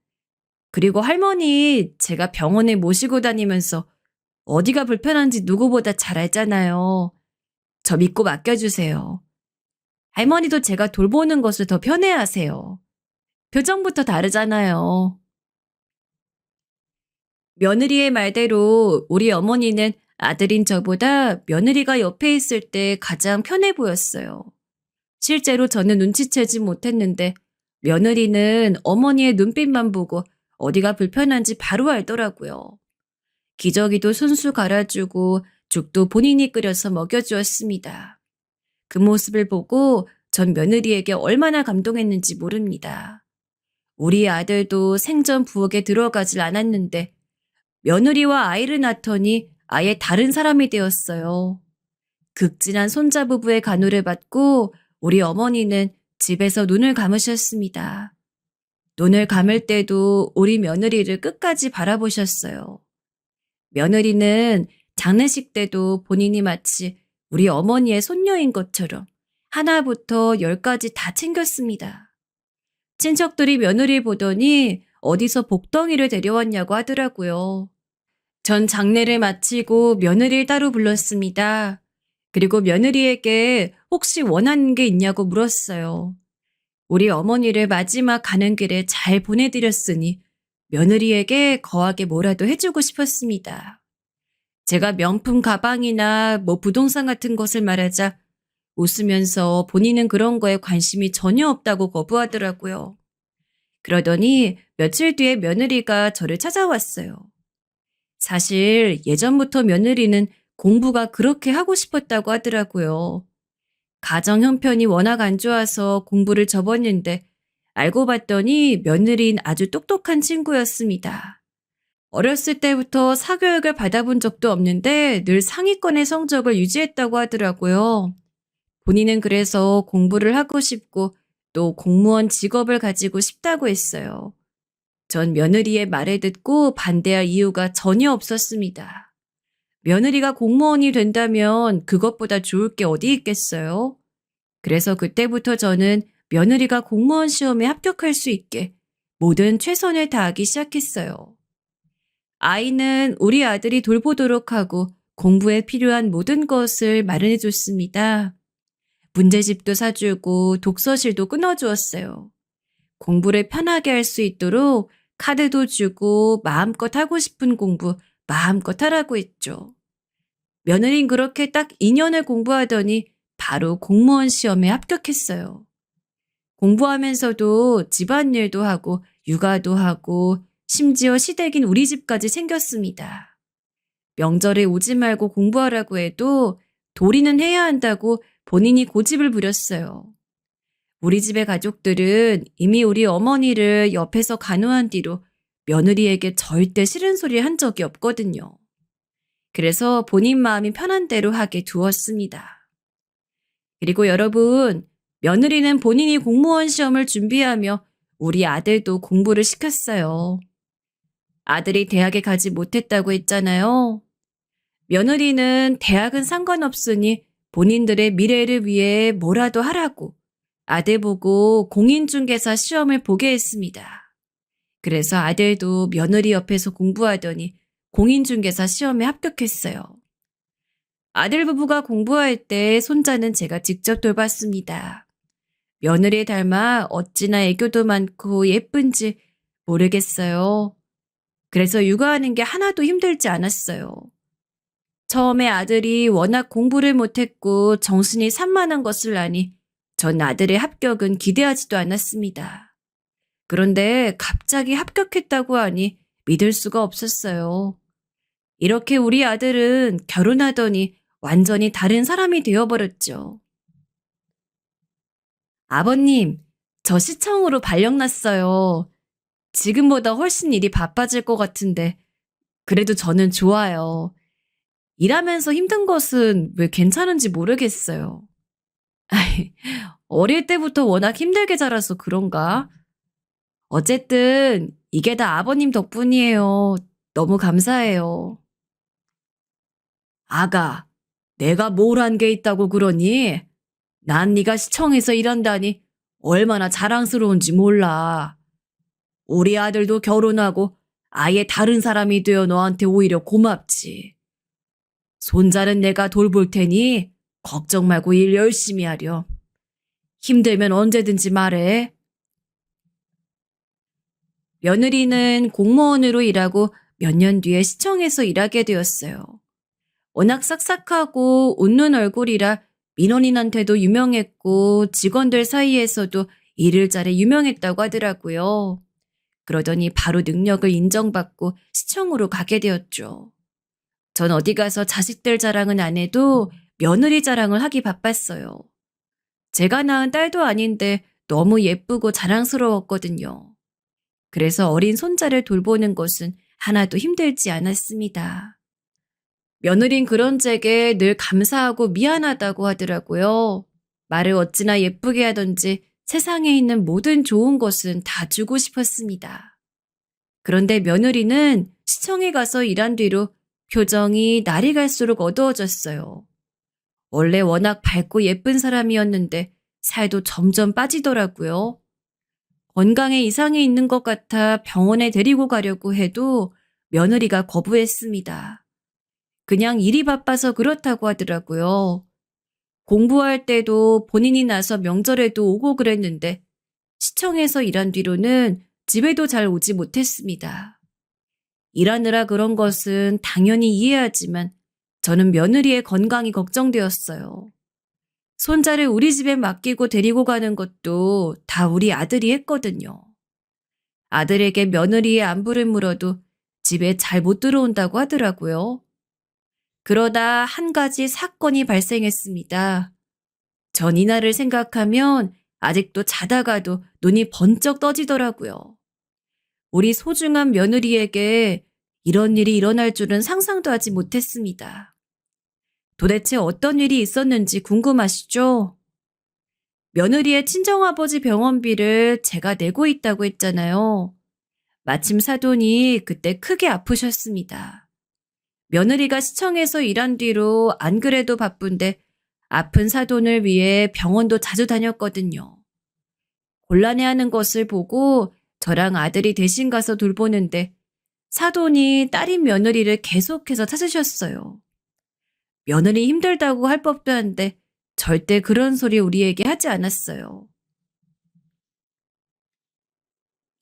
그리고 할머니, 제가 병원에 모시고 다니면서 어디가 불편한지 누구보다 잘 알잖아요. 저 믿고 맡겨주세요. 할머니도 제가 돌보는 것을 더 편해하세요. 표정부터 다르잖아요. 며느리의 말대로 우리 어머니는 아들인 저보다 며느리가 옆에 있을 때 가장 편해 보였어요. 실제로 저는 눈치채지 못했는데 며느리는 어머니의 눈빛만 보고 어디가 불편한지 바로 알더라고요. 기저귀도 손수 갈아주고 죽도 본인이 끓여서 먹여주었습니다. 그 모습을 보고 전 며느리에게 얼마나 감동했는지 모릅니다. 우리 아들도 생전 부엌에 들어가질 않았는데 며느리와 아이를 낳더니 아예 다른 사람이 되었어요. 극진한 손자 부부의 간호를 받고 우리 어머니는 집에서 눈을 감으셨습니다. 눈을 감을 때도 우리 며느리를 끝까지 바라보셨어요. 며느리는 장례식 때도 본인이 마치 우리 어머니의 손녀인 것처럼 하나부터 열까지 다 챙겼습니다. 친척들이 며느리 보더니 어디서 복덩이를 데려왔냐고 하더라고요. 전 장례를 마치고 며느리를 따로 불렀습니다. 그리고 며느리에게 혹시 원하는 게 있냐고 물었어요. 우리 어머니를 마지막 가는 길에 잘 보내드렸으니 며느리에게 거하게 뭐라도 해주고 싶었습니다. 제가 명품 가방이나 부동산 같은 것을 말하자 웃으면서 본인은 그런 거에 관심이 전혀 없다고 거부하더라고요. 그러더니 며칠 뒤에 며느리가 저를 찾아왔어요. 사실 예전부터 며느리는 공부가 그렇게 하고 싶었다고 하더라고요. 가정 형편이 워낙 안 좋아서 공부를 접었는데 알고 봤더니 며느리는 아주 똑똑한 친구였습니다. 어렸을 때부터 사교육을 받아본 적도 없는데 늘 상위권의 성적을 유지했다고 하더라고요. 본인은 그래서 공부를 하고 싶고 또 공무원 직업을 가지고 싶다고 했어요. 전 며느리의 말을 듣고 반대할 이유가 전혀 없었습니다. 며느리가 공무원이 된다면 그것보다 좋을 게 어디 있겠어요? 그래서 그때부터 저는 며느리가 공무원 시험에 합격할 수 있게 모든 최선을 다하기 시작했어요. 아이는 우리 아들이 돌보도록 하고 공부에 필요한 모든 것을 마련해 줬습니다. 문제집도 사주고 독서실도 끊어주었어요. 공부를 편하게 할 수 있도록 카드도 주고 마음껏 하고 싶은 공부 마음껏 하라고 했죠. 며느린 그렇게 딱 2년을 공부하더니 바로 공무원 시험에 합격했어요. 공부하면서도 집안일도 하고 육아도 하고 심지어 시댁인 우리 집까지 챙겼습니다. 명절에 오지 말고 공부하라고 해도 도리는 해야 한다고 본인이 고집을 부렸어요. 우리 집의 가족들은 이미 우리 어머니를 옆에서 간호한 뒤로 며느리에게 절대 싫은 소리 한 적이 없거든요. 그래서 본인 마음이 편한 대로 하게 두었습니다. 그리고 여러분, 며느리는 본인이 공무원 시험을 준비하며 우리 아들도 공부를 시켰어요. 아들이 대학에 가지 못했다고 했잖아요. 며느리는 대학은 상관없으니 본인들의 미래를 위해 뭐라도 하라고 아들 보고 공인중개사 시험을 보게 했습니다. 그래서 아들도 며느리 옆에서 공부하더니 공인중개사 시험에 합격했어요. 아들 부부가 공부할 때 손자는 제가 직접 돌봤습니다. 며느리 닮아 어찌나 애교도 많고 예쁜지 모르겠어요. 그래서 육아하는 게 하나도 힘들지 않았어요. 처음에 아들이 워낙 공부를 못했고 정신이 산만한 것을 아니 전 아들의 합격은 기대하지도 않았습니다. 그런데 갑자기 합격했다고 하니 믿을 수가 없었어요. 이렇게 우리 아들은 결혼하더니 완전히 다른 사람이 되어버렸죠. 아버님, 저 시청으로 발령났어요. 지금보다 훨씬 일이 바빠질 것 같은데 그래도 저는 좋아요. 일하면서 힘든 것은 왜 괜찮은지 모르겠어요. 아이, 어릴 때부터 워낙 힘들게 자라서 그런가? 어쨌든 이게 다 아버님 덕분이에요. 너무 감사해요. 아가, 내가 뭘 한 게 있다고 그러니? 난 네가 시청에서 일한다니 얼마나 자랑스러운지 몰라. 우리 아들도 결혼하고 아예 다른 사람이 되어 너한테 오히려 고맙지. 손자는 내가 돌볼 테니 걱정 말고 일 열심히 하렴. 힘들면 언제든지 말해. 며느리는 공무원으로 일하고 몇 년 뒤에 시청에서 일하게 되었어요. 워낙 싹싹하고 웃는 얼굴이라 민원인한테도 유명했고 직원들 사이에서도 일을 잘해 유명했다고 하더라고요. 그러더니 바로 능력을 인정받고 시청으로 가게 되었죠. 전 어디 가서 자식들 자랑은 안 해도 며느리 자랑을 하기 바빴어요. 제가 낳은 딸도 아닌데 너무 예쁘고 자랑스러웠거든요. 그래서 어린 손자를 돌보는 것은 하나도 힘들지 않았습니다. 며느린 그런 제게 늘 감사하고 미안하다고 하더라고요. 말을 어찌나 예쁘게 하던지 세상에 있는 모든 좋은 것은 다 주고 싶었습니다. 그런데 며느리는 시청에 가서 일한 뒤로 표정이 날이 갈수록 어두워졌어요. 원래 워낙 밝고 예쁜 사람이었는데 살도 점점 빠지더라고요. 건강에 이상이 있는 것 같아 병원에 데리고 가려고 해도 며느리가 거부했습니다. 그냥 일이 바빠서 그렇다고 하더라고요. 공부할 때도 본인이 나서 명절에도 오고 그랬는데 시청에서 일한 뒤로는 집에도 잘 오지 못했습니다. 일하느라 그런 것은 당연히 이해하지만 저는 며느리의 건강이 걱정되었어요. 손자를 우리 집에 맡기고 데리고 가는 것도 다 우리 아들이 했거든요. 아들에게 며느리의 안부를 물어도 집에 잘 못 들어온다고 하더라고요. 그러다 한 가지 사건이 발생했습니다. 전 이날을 생각하면 아직도 자다가도 눈이 번쩍 떠지더라고요. 우리 소중한 며느리에게 이런 일이 일어날 줄은 상상도 하지 못했습니다. 도대체 어떤 일이 있었는지 궁금하시죠? 며느리의 친정아버지 병원비를 제가 내고 있다고 했잖아요. 마침 사돈이 그때 크게 아프셨습니다. 며느리가 시청에서 일한 뒤로 안 그래도 바쁜데 아픈 사돈을 위해 병원도 자주 다녔거든요. 곤란해하는 것을 보고 저랑 아들이 대신 가서 돌보는데 사돈이 딸인 며느리를 계속해서 찾으셨어요. 며느리 힘들다고 할 법도 한데 절대 그런 소리 우리에게 하지 않았어요.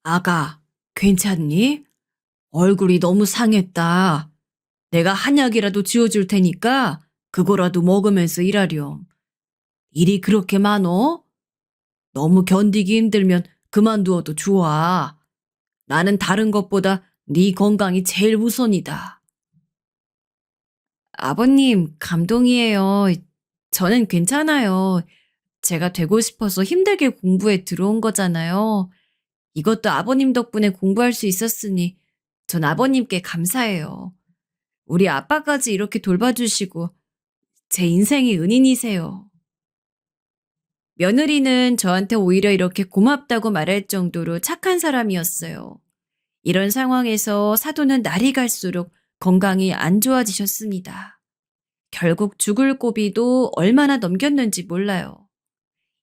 아가, 괜찮니? 얼굴이 너무 상했다. 내가 한약이라도 지어줄 테니까 그거라도 먹으면서 일하렴. 일이 그렇게 많어? 너무 견디기 힘들면 그만두어도 좋아. 나는 다른 것보다 네 건강이 제일 우선이다. 아버님, 감동이에요. 저는 괜찮아요. 제가 되고 싶어서 힘들게 공부에 들어온 거잖아요. 이것도 아버님 덕분에 공부할 수 있었으니 전 아버님께 감사해요. 우리 아빠까지 이렇게 돌봐주시고 제 인생의 은인이세요. 며느리는 저한테 오히려 이렇게 고맙다고 말할 정도로 착한 사람이었어요. 이런 상황에서 사돈은 날이 갈수록 건강이 안 좋아지셨습니다. 결국 죽을 고비도 얼마나 넘겼는지 몰라요.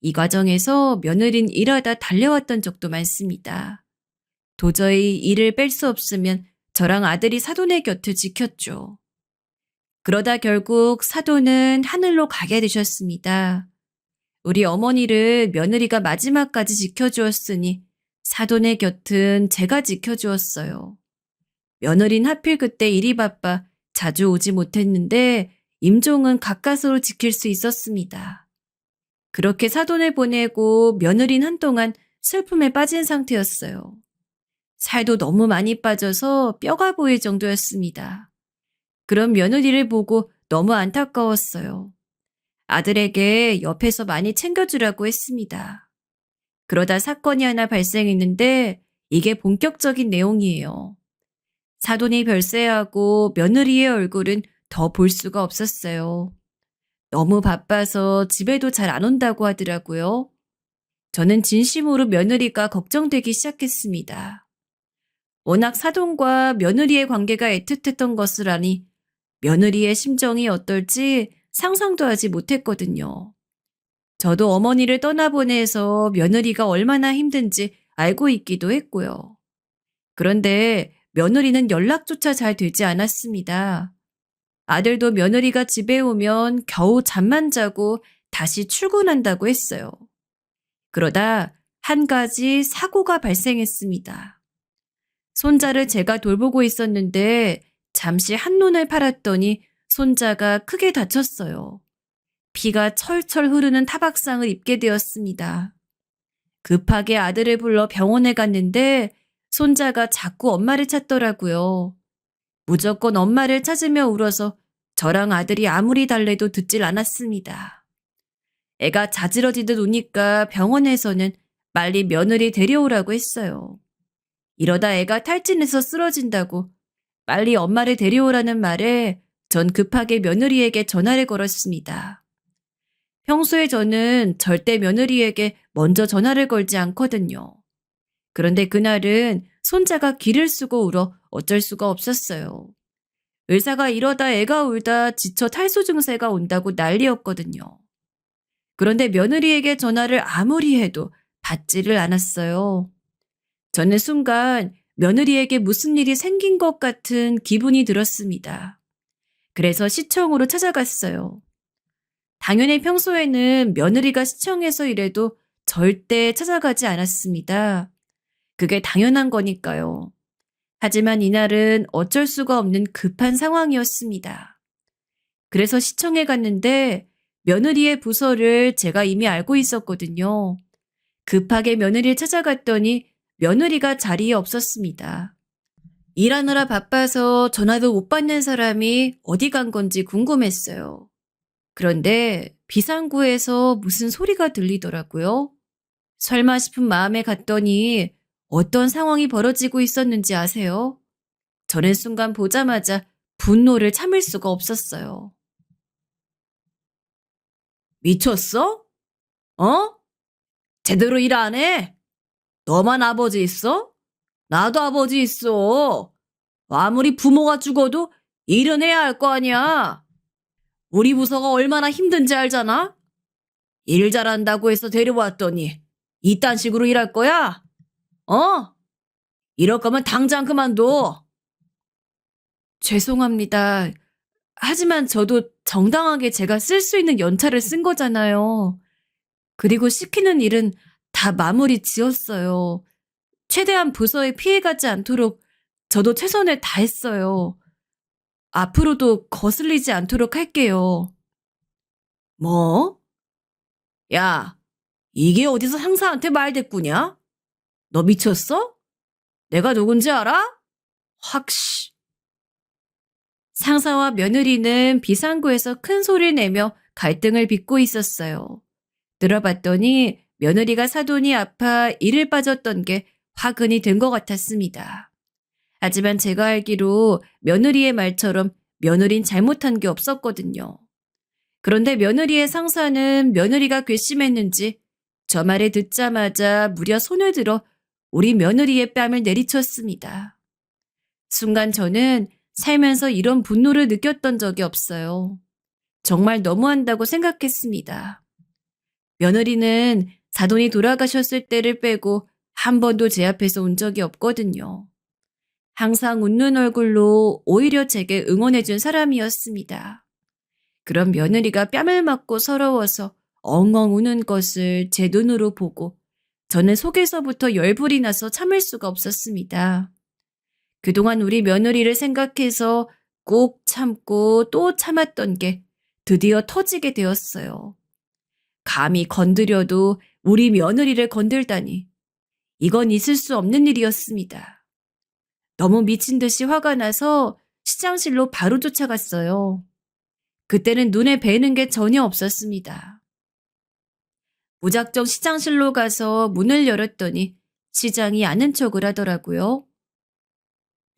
이 과정에서 며느린 일하다 달려왔던 적도 많습니다. 도저히 일을 뺄 수 없으면 저랑 아들이 사돈의 곁을 지켰죠. 그러다 결국 사돈은 하늘로 가게 되셨습니다. 우리 어머니를 며느리가 마지막까지 지켜주었으니 사돈의 곁은 제가 지켜주었어요. 며느린 하필 그때 일이 바빠 자주 오지 못했는데 임종은 가까스로 지킬 수 있었습니다. 그렇게 사돈을 보내고 며느린 한동안 슬픔에 빠진 상태였어요. 살도 너무 많이 빠져서 뼈가 보일 정도였습니다. 그런 며느리를 보고 너무 안타까웠어요. 아들에게 옆에서 많이 챙겨주라고 했습니다. 그러다 사건이 하나 발생했는데 이게 본격적인 내용이에요. 사돈이 별세하고 며느리의 얼굴은 더 볼 수가 없었어요. 너무 바빠서 집에도 잘 안 온다고 하더라고요. 저는 진심으로 며느리가 걱정되기 시작했습니다. 워낙 사돈과 며느리의 관계가 애틋했던 것을 아니 며느리의 심정이 어떨지 상상도 하지 못했거든요. 저도 어머니를 떠나보내서 며느리가 얼마나 힘든지 알고 있기도 했고요. 그런데 며느리는 연락조차 잘 되지 않았습니다. 아들도 며느리가 집에 오면 겨우 잠만 자고 다시 출근한다고 했어요. 그러다 한 가지 사고가 발생했습니다. 손자를 제가 돌보고 있었는데 잠시 한눈을 팔았더니 손자가 크게 다쳤어요. 피가 철철 흐르는 타박상을 입게 되었습니다. 급하게 아들을 불러 병원에 갔는데 손자가 자꾸 엄마를 찾더라고요. 무조건 엄마를 찾으며 울어서 저랑 아들이 아무리 달래도 듣질 않았습니다. 애가 자지러지듯 우니까 병원에서는 빨리 며느리 데려오라고 했어요. 이러다 애가 탈진해서 쓰러진다고 빨리 엄마를 데려오라는 말에 전 급하게 며느리에게 전화를 걸었습니다. 평소에 저는 절대 며느리에게 먼저 전화를 걸지 않거든요. 그런데 그날은 손자가 기를 쓰고 울어 어쩔 수가 없었어요. 의사가 이러다 애가 울다 지쳐 탈수 증세가 온다고 난리였거든요. 그런데 며느리에게 전화를 아무리 해도 받지를 않았어요. 저는 순간 며느리에게 무슨 일이 생긴 것 같은 기분이 들었습니다. 그래서 시청으로 찾아갔어요. 당연히 평소에는 며느리가 시청에서 일해도 절대 찾아가지 않았습니다. 그게 당연한 거니까요. 하지만 이날은 어쩔 수가 없는 급한 상황이었습니다. 그래서 시청에 갔는데 며느리의 부서를 제가 이미 알고 있었거든요. 급하게 며느리를 찾아갔더니 며느리가 자리에 없었습니다. 일하느라 바빠서 전화도 못 받는 사람이 어디 간 건지 궁금했어요. 그런데 비상구에서 무슨 소리가 들리더라고요. 설마 싶은 마음에 갔더니 어떤 상황이 벌어지고 있었는지 아세요? 저는 순간 보자마자 분노를 참을 수가 없었어요. 미쳤어? 어? 제대로 일 안 해? 너만 아버지 있어? 나도 아버지 있어. 아무리 부모가 죽어도 일은 해야 할 거 아니야. 우리 부서가 얼마나 힘든지 알잖아? 일 잘한다고 해서 데려왔더니 이딴 식으로 일할 거야? 어? 이럴 거면 당장 그만둬. 죄송합니다. 하지만 저도 정당하게 제가 쓸 수 있는 연차를 쓴 거잖아요. 그리고 시키는 일은 다 마무리 지었어요. 최대한 부서에 피해가지 않도록 저도 최선을 다했어요. 앞으로도 거슬리지 않도록 할게요. 뭐? 야, 이게 어디서 상사한테 말대꾸냐? 너 미쳤어? 내가 누군지 알아? 확, 씨. 상사와 며느리는 비상구에서 큰 소리를 내며 갈등을 빚고 있었어요. 들어봤더니 며느리가 사돈이 아파 일을 빠졌던 게 화근이 된 것 같았습니다. 하지만 제가 알기로 며느리의 말처럼 며느린 잘못한 게 없었거든요. 그런데 며느리의 상사는 며느리가 괘씸했는지 저 말을 듣자마자 무려 손을 들어 우리 며느리의 뺨을 내리쳤습니다. 순간 저는 살면서 이런 분노를 느꼈던 적이 없어요. 정말 너무한다고 생각했습니다. 며느리는 사돈이 돌아가셨을 때를 빼고 한 번도 제 앞에서 온 적이 없거든요. 항상 웃는 얼굴로 오히려 제게 응원해준 사람이었습니다. 그런 며느리가 뺨을 맞고 서러워서 엉엉 우는 것을 제 눈으로 보고 저는 속에서부터 열불이 나서 참을 수가 없었습니다. 그동안 우리 며느리를 생각해서 꼭 참고 또 참았던 게 드디어 터지게 되었어요. 감히 건드려도 우리 며느리를 건들다니. 이건 있을 수 없는 일이었습니다. 너무 미친 듯이 화가 나서 시장실로 바로 쫓아갔어요. 그때는 눈에 뵈는 게 전혀 없었습니다. 무작정 시장실로 가서 문을 열었더니 시장이 아는 척을 하더라고요.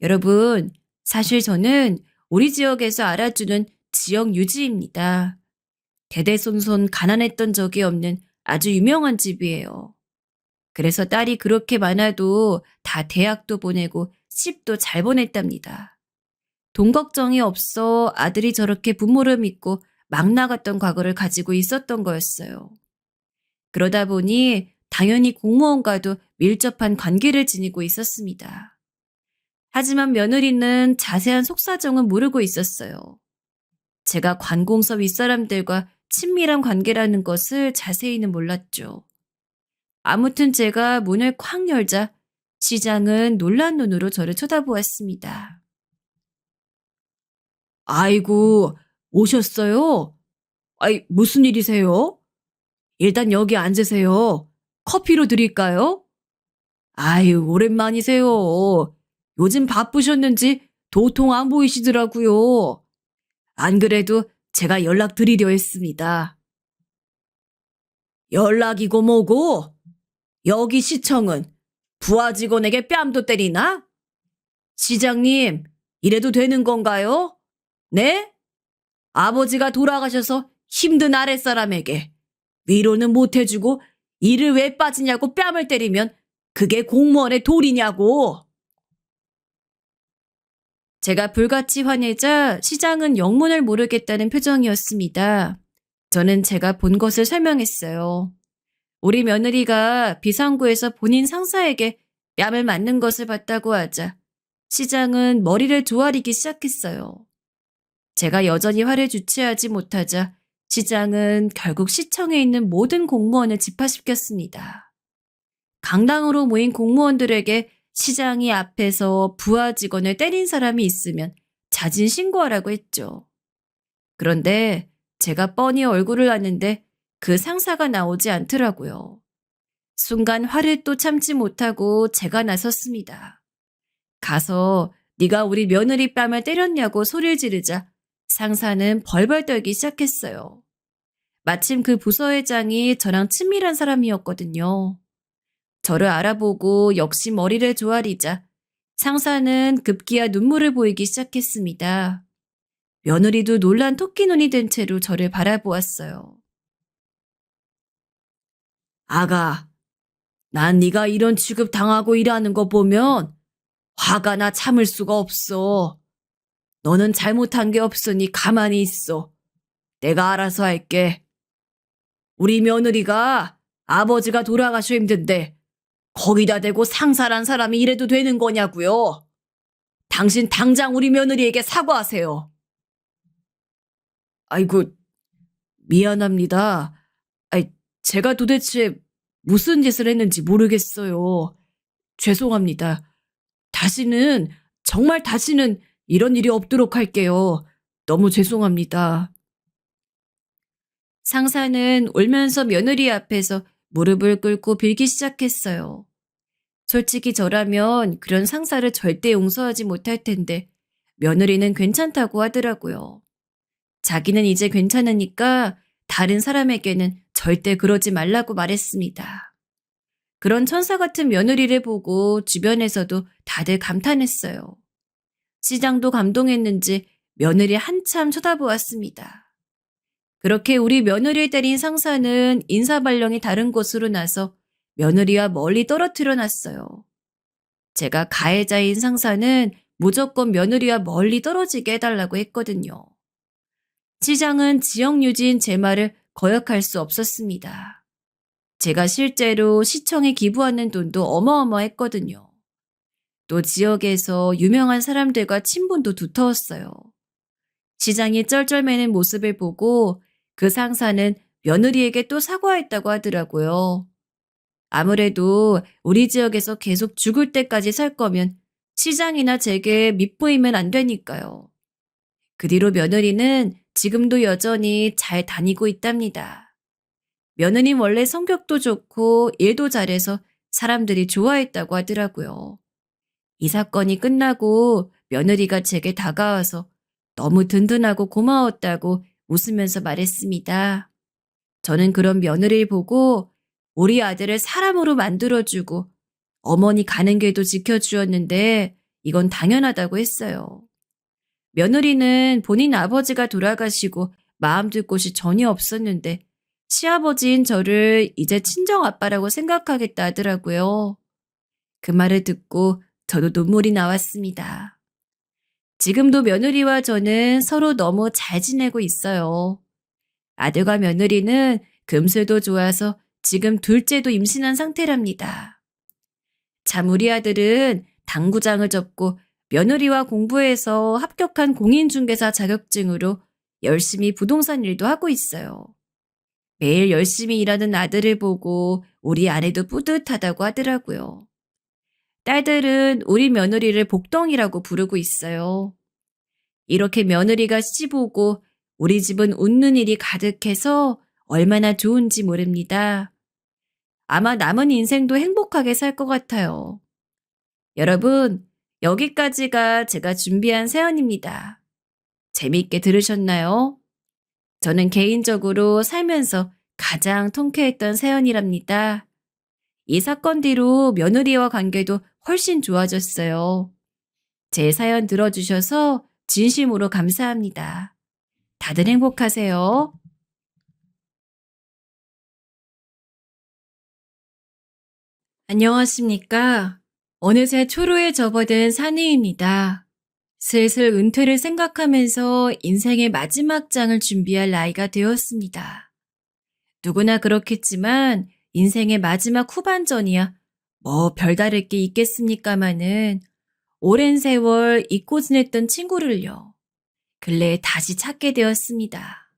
여러분, 사실 저는 우리 지역에서 알아주는 지역 유지입니다. 대대손손 가난했던 적이 없는 아주 유명한 집이에요. 그래서 딸이 그렇게 많아도 다 대학도 보내고 시집도 잘 보냈답니다. 돈 걱정이 없어 아들이 저렇게 부모를 믿고 막 나갔던 과거를 가지고 있었던 거였어요. 그러다 보니 당연히 공무원과도 밀접한 관계를 지니고 있었습니다. 하지만 며느리는 자세한 속사정은 모르고 있었어요. 제가 관공서 윗사람들과 친밀한 관계라는 것을 자세히는 몰랐죠. 아무튼 제가 문을 콱 열자 시장은 놀란 눈으로 저를 쳐다보았습니다. 아이고, 오셨어요? 아이, 무슨 일이세요? 일단 여기 앉으세요. 커피로 드릴까요? 아유, 오랜만이세요. 요즘 바쁘셨는지 도통 안 보이시더라고요. 안 그래도 제가 연락드리려 했습니다. 연락이고 뭐고? 여기 시청은 부하 직원에게 뺨도 때리나? 시장님, 이래도 되는 건가요? 네? 아버지가 돌아가셔서 힘든 아랫사람에게 위로는 못 해주고 일을 왜 빠지냐고 뺨을 때리면 그게 공무원의 도리냐고. 제가 불같이 화내자 시장은 영문을 모르겠다는 표정이었습니다. 저는 제가 본 것을 설명했어요. 우리 며느리가 비상구에서 본인 상사에게 뺨을 맞는 것을 봤다고 하자 시장은 머리를 조아리기 시작했어요. 제가 여전히 화를 주체하지 못하자 시장은 결국 시청에 있는 모든 공무원을 집합시켰습니다. 강당으로 모인 공무원들에게 시장이 앞에서 부하 직원을 때린 사람이 있으면 자진 신고하라고 했죠. 그런데 제가 뻔히 얼굴을 아는데 그 상사가 나오지 않더라고요. 순간 화를 또 참지 못하고 제가 나섰습니다. 가서 네가 우리 며느리 뺨을 때렸냐고 소리를 지르자 상사는 벌벌 떨기 시작했어요. 마침 그 부서회장이 저랑 친밀한 사람이었거든요. 저를 알아보고 역시 머리를 조아리자 상사는 급기야 눈물을 보이기 시작했습니다. 며느리도 놀란 토끼눈이 된 채로 저를 바라보았어요. 아가, 난 네가 이런 취급 당하고 일하는 거 보면 화가 나 참을 수가 없어. 너는 잘못한 게 없으니 가만히 있어. 내가 알아서 할게. 우리 며느리가 아버지가 돌아가셔 힘든데 거기다 대고 상사란 사람이 이래도 되는 거냐고요? 당신 당장 우리 며느리에게 사과하세요. 아이고, 미안합니다. 아이, 제가 도대체 무슨 짓을 했는지 모르겠어요. 죄송합니다. 정말 다시는 이런 일이 없도록 할게요. 너무 죄송합니다. 상사는 울면서 며느리 앞에서 무릎을 꿇고 빌기 시작했어요. 솔직히 저라면 그런 상사를 절대 용서하지 못할 텐데 며느리는 괜찮다고 하더라고요. 자기는 이제 괜찮으니까 다른 사람에게는 절대 그러지 말라고 말했습니다. 그런 천사 같은 며느리를 보고 주변에서도 다들 감탄했어요. 시장도 감동했는지 며느리 한참 쳐다보았습니다. 그렇게 우리 며느리를 때린 상사는 인사발령이 다른 곳으로 나서 며느리와 멀리 떨어뜨려 놨어요. 제가 가해자인 상사는 무조건 며느리와 멀리 떨어지게 해달라고 했거든요. 시장은 지역 유지인 제 말을 거역할 수 없었습니다. 제가 실제로 시청에 기부하는 돈도 어마어마했거든요. 또 지역에서 유명한 사람들과 친분도 두터웠어요. 시장이 쩔쩔매는 모습을 보고 그 상사는 며느리에게 또 사과했다고 하더라고요. 아무래도 우리 지역에서 계속 죽을 때까지 살 거면 시장이나 제게 밉보이면 안 되니까요. 그 뒤로 며느리는 지금도 여전히 잘 다니고 있답니다. 며느리 원래 성격도 좋고 일도 잘해서 사람들이 좋아했다고 하더라고요. 이 사건이 끝나고 며느리가 제게 다가와서 너무 든든하고 고마웠다고 웃으면서 말했습니다. 저는 그런 며느리를 보고 우리 아들을 사람으로 만들어주고 어머니 가는 길도 지켜주었는데 이건 당연하다고 했어요. 며느리는 본인 아버지가 돌아가시고 마음 둘 곳이 전혀 없었는데 시아버지인 저를 이제 친정아빠라고 생각하겠다 하더라고요. 그 말을 듣고 저도 눈물이 나왔습니다. 지금도 며느리와 저는 서로 너무 잘 지내고 있어요. 아들과 며느리는 금슬도 좋아서 지금 둘째도 임신한 상태랍니다. 참 우리 아들은 당구장을 접고 며느리와 공부해서 합격한 공인중개사 자격증으로 열심히 부동산 일도 하고 있어요. 매일 열심히 일하는 아들을 보고 우리 아내도 뿌듯하다고 하더라고요. 딸들은 우리 며느리를 복덩이라고 부르고 있어요. 이렇게 며느리가 시집오고 우리 집은 웃는 일이 가득해서 얼마나 좋은지 모릅니다. 아마 남은 인생도 행복하게 살 것 같아요. 여러분, 여기까지가 제가 준비한 사연입니다. 재미있게 들으셨나요? 저는 개인적으로 살면서 가장 통쾌했던 사연이랍니다. 이 사건 뒤로 며느리와 관계도 훨씬 좋아졌어요. 제 사연 들어주셔서 진심으로 감사합니다. 다들 행복하세요. 안녕하십니까. 어느새 초로에 접어든 사내입니다. 슬슬 은퇴를 생각하면서 인생의 마지막 장을 준비할 나이가 되었습니다. 누구나 그렇겠지만 인생의 마지막 후반전이야 뭐 별다를 게 있겠습니까마는 오랜 세월 잊고 지냈던 친구를요. 근래에 다시 찾게 되었습니다.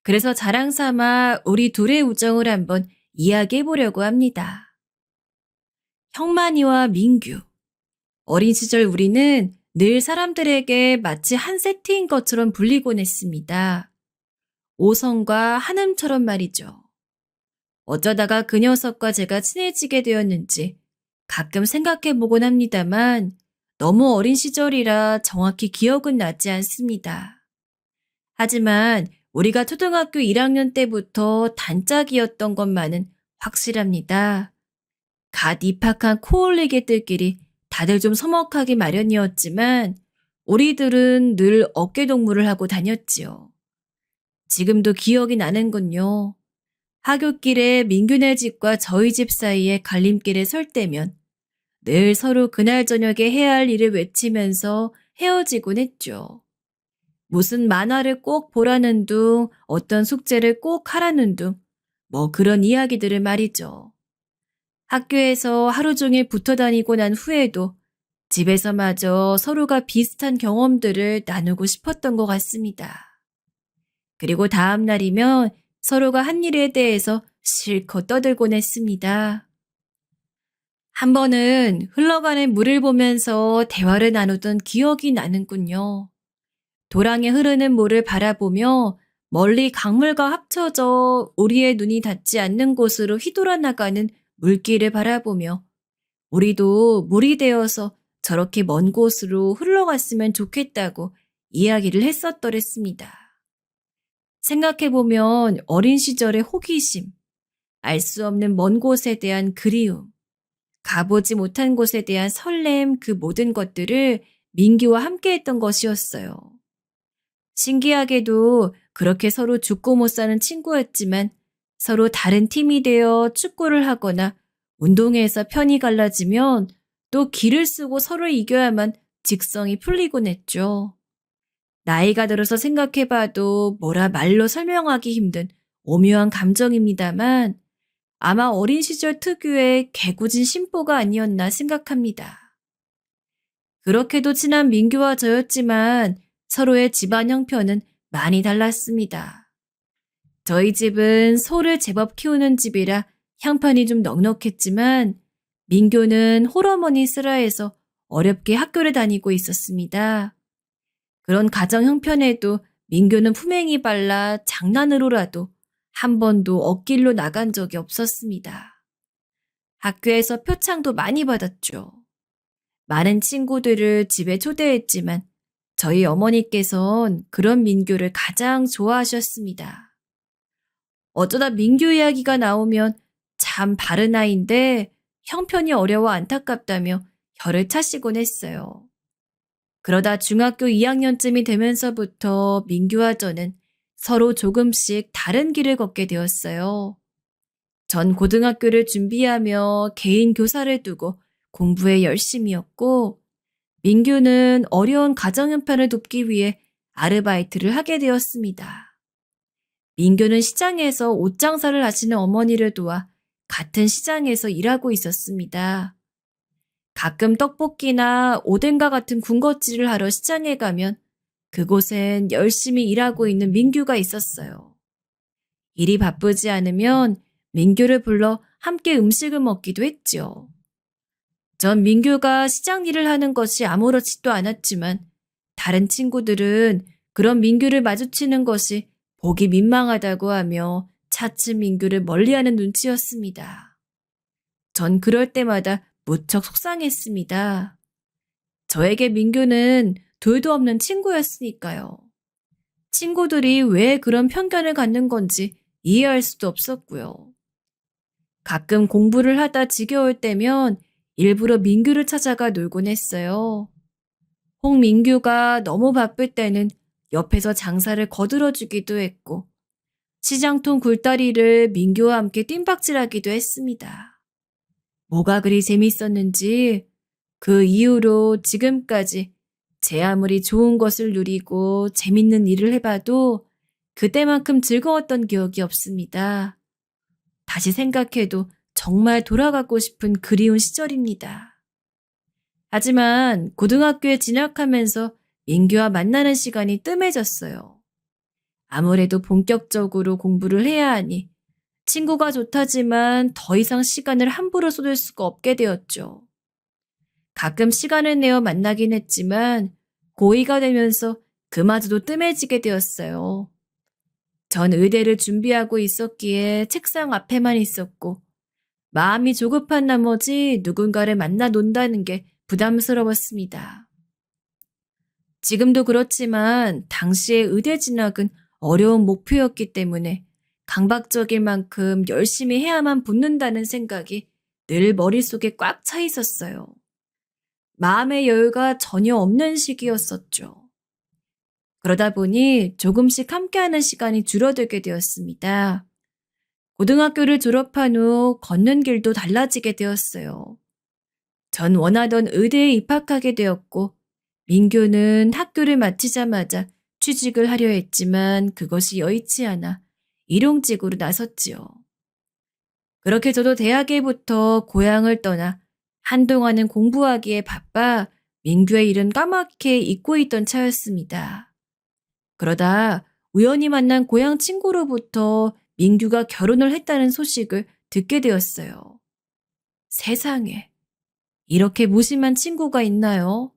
그래서 자랑 삼아 우리 둘의 우정을 한번 이야기해 보려고 합니다. 형만이와 민규. 어린 시절 우리는 늘 사람들에게 마치 한 세트인 것처럼 불리곤 했습니다. 오성과 한음처럼 말이죠. 어쩌다가 그 녀석과 제가 친해지게 되었는지 가끔 생각해 보곤 합니다만 너무 어린 시절이라 정확히 기억은 나지 않습니다. 하지만 우리가 초등학교 1학년 때부터 단짝이었던 것만은 확실합니다. 갓 입학한 코올리개들끼리 다들 좀 서먹하기 마련이었지만 우리들은 늘 어깨동무를 하고 다녔지요. 지금도 기억이 나는군요. 하굣길에 민규네 집과 저희 집 사이에 갈림길에 설 때면 늘 서로 그날 저녁에 해야 할 일을 외치면서 헤어지곤 했죠. 무슨 만화를 꼭 보라는 둥, 어떤 숙제를 꼭 하라는 둥, 뭐 그런 이야기들을 말이죠. 학교에서 하루 종일 붙어 다니고 난 후에도 집에서마저 서로가 비슷한 경험들을 나누고 싶었던 것 같습니다. 그리고 다음 날이면 서로가 한 일에 대해서 실컷 떠들곤 했습니다. 한 번은 흘러가는 물을 보면서 대화를 나누던 기억이 나는군요. 도랑에 흐르는 물을 바라보며 멀리 강물과 합쳐져 우리의 눈이 닿지 않는 곳으로 휘돌아 나가는 물길을 바라보며 우리도 물이 되어서 저렇게 먼 곳으로 흘러갔으면 좋겠다고 이야기를 했었더랬습니다. 생각해보면 어린 시절의 호기심, 알 수 없는 먼 곳에 대한 그리움, 가보지 못한 곳에 대한 설렘 그 모든 것들을 민기와 함께 했던 것이었어요. 신기하게도 그렇게 서로 죽고 못 사는 친구였지만 서로 다른 팀이 되어 축구를 하거나 운동회에서 편이 갈라지면 또 기를 쓰고 서로 이겨야만 직성이 풀리곤 했죠. 나이가 들어서 생각해봐도 뭐라 말로 설명하기 힘든 오묘한 감정입니다만 아마 어린 시절 특유의 개구진 심보가 아니었나 생각합니다. 그렇게도 친한 민규와 저였지만 서로의 집안 형편은 많이 달랐습니다. 저희 집은 소를 제법 키우는 집이라 형편이 좀 넉넉했지만 민규는 홀어머니 슬하에서 어렵게 학교를 다니고 있었습니다. 그런 가정 형편에도 민규는 품행이 발라 장난으로라도 한 번도 엇길로 나간 적이 없었습니다. 학교에서 표창도 많이 받았죠. 많은 친구들을 집에 초대했지만 저희 어머니께선 그런 민규를 가장 좋아하셨습니다. 어쩌다 민규 이야기가 나오면 참 바른 아이인데 형편이 어려워 안타깝다며 혀를 차시곤 했어요. 그러다 중학교 2학년쯤이 되면서부터 민규와 저는 서로 조금씩 다른 길을 걷게 되었어요. 전 고등학교를 준비하며 개인 교사를 두고 공부에 열심이었고 민규는 어려운 가정 형편을 돕기 위해 아르바이트를 하게 되었습니다. 민규는 시장에서 옷 장사를 하시는 어머니를 도와 같은 시장에서 일하고 있었습니다. 가끔 떡볶이나 오뎅과 같은 군것질을 하러 시장에 가면 그곳엔 열심히 일하고 있는 민규가 있었어요. 일이 바쁘지 않으면 민규를 불러 함께 음식을 먹기도 했지요. 전 민규가 시장 일을 하는 것이 아무렇지도 않았지만 다른 친구들은 그런 민규를 마주치는 것이 보기 민망하다고 하며 차츰 민규를 멀리하는 눈치였습니다. 전 그럴 때마다 무척 속상했습니다. 저에게 민규는 둘도 없는 친구였으니까요. 친구들이 왜 그런 편견을 갖는 건지 이해할 수도 없었고요. 가끔 공부를 하다 지겨울 때면 일부러 민규를 찾아가 놀곤 했어요. 홍민규가 너무 바쁠 때는 옆에서 장사를 거들어주기도 했고 시장통 굴다리를 민규와 함께 뜀박질하기도 했습니다. 뭐가 그리 재밌었는지 그 이후로 지금까지 제 아무리 좋은 것을 누리고 재밌는 일을 해봐도 그때만큼 즐거웠던 기억이 없습니다. 다시 생각해도 정말 돌아가고 싶은 그리운 시절입니다. 하지만 고등학교에 진학하면서 민규와 만나는 시간이 뜸해졌어요. 아무래도 본격적으로 공부를 해야 하니 친구가 좋다지만 더 이상 시간을 함부로 쏟을 수가 없게 되었죠. 가끔 시간을 내어 만나긴 했지만 고2가 되면서 그마저도 뜸해지게 되었어요. 전 의대를 준비하고 있었기에 책상 앞에만 있었고 마음이 조급한 나머지 누군가를 만나 논다는 게 부담스러웠습니다. 지금도 그렇지만 당시의 의대 진학은 어려운 목표였기 때문에 강박적일 만큼 열심히 해야만 붙는다는 생각이 늘 머릿속에 꽉 차 있었어요. 마음의 여유가 전혀 없는 시기였었죠. 그러다 보니 조금씩 함께하는 시간이 줄어들게 되었습니다. 고등학교를 졸업한 후 걷는 길도 달라지게 되었어요. 전 원하던 의대에 입학하게 되었고 민규는 학교를 마치자마자 취직을 하려 했지만 그것이 여의치 않아 일용직으로 나섰지요. 그렇게 저도 대학에부터 고향을 떠나 한동안은 공부하기에 바빠 민규의 일은 까맣게 잊고 있던 차였습니다. 그러다 우연히 만난 고향 친구로부터 민규가 결혼을 했다는 소식을 듣게 되었어요. 세상에, 이렇게 무심한 친구가 있나요?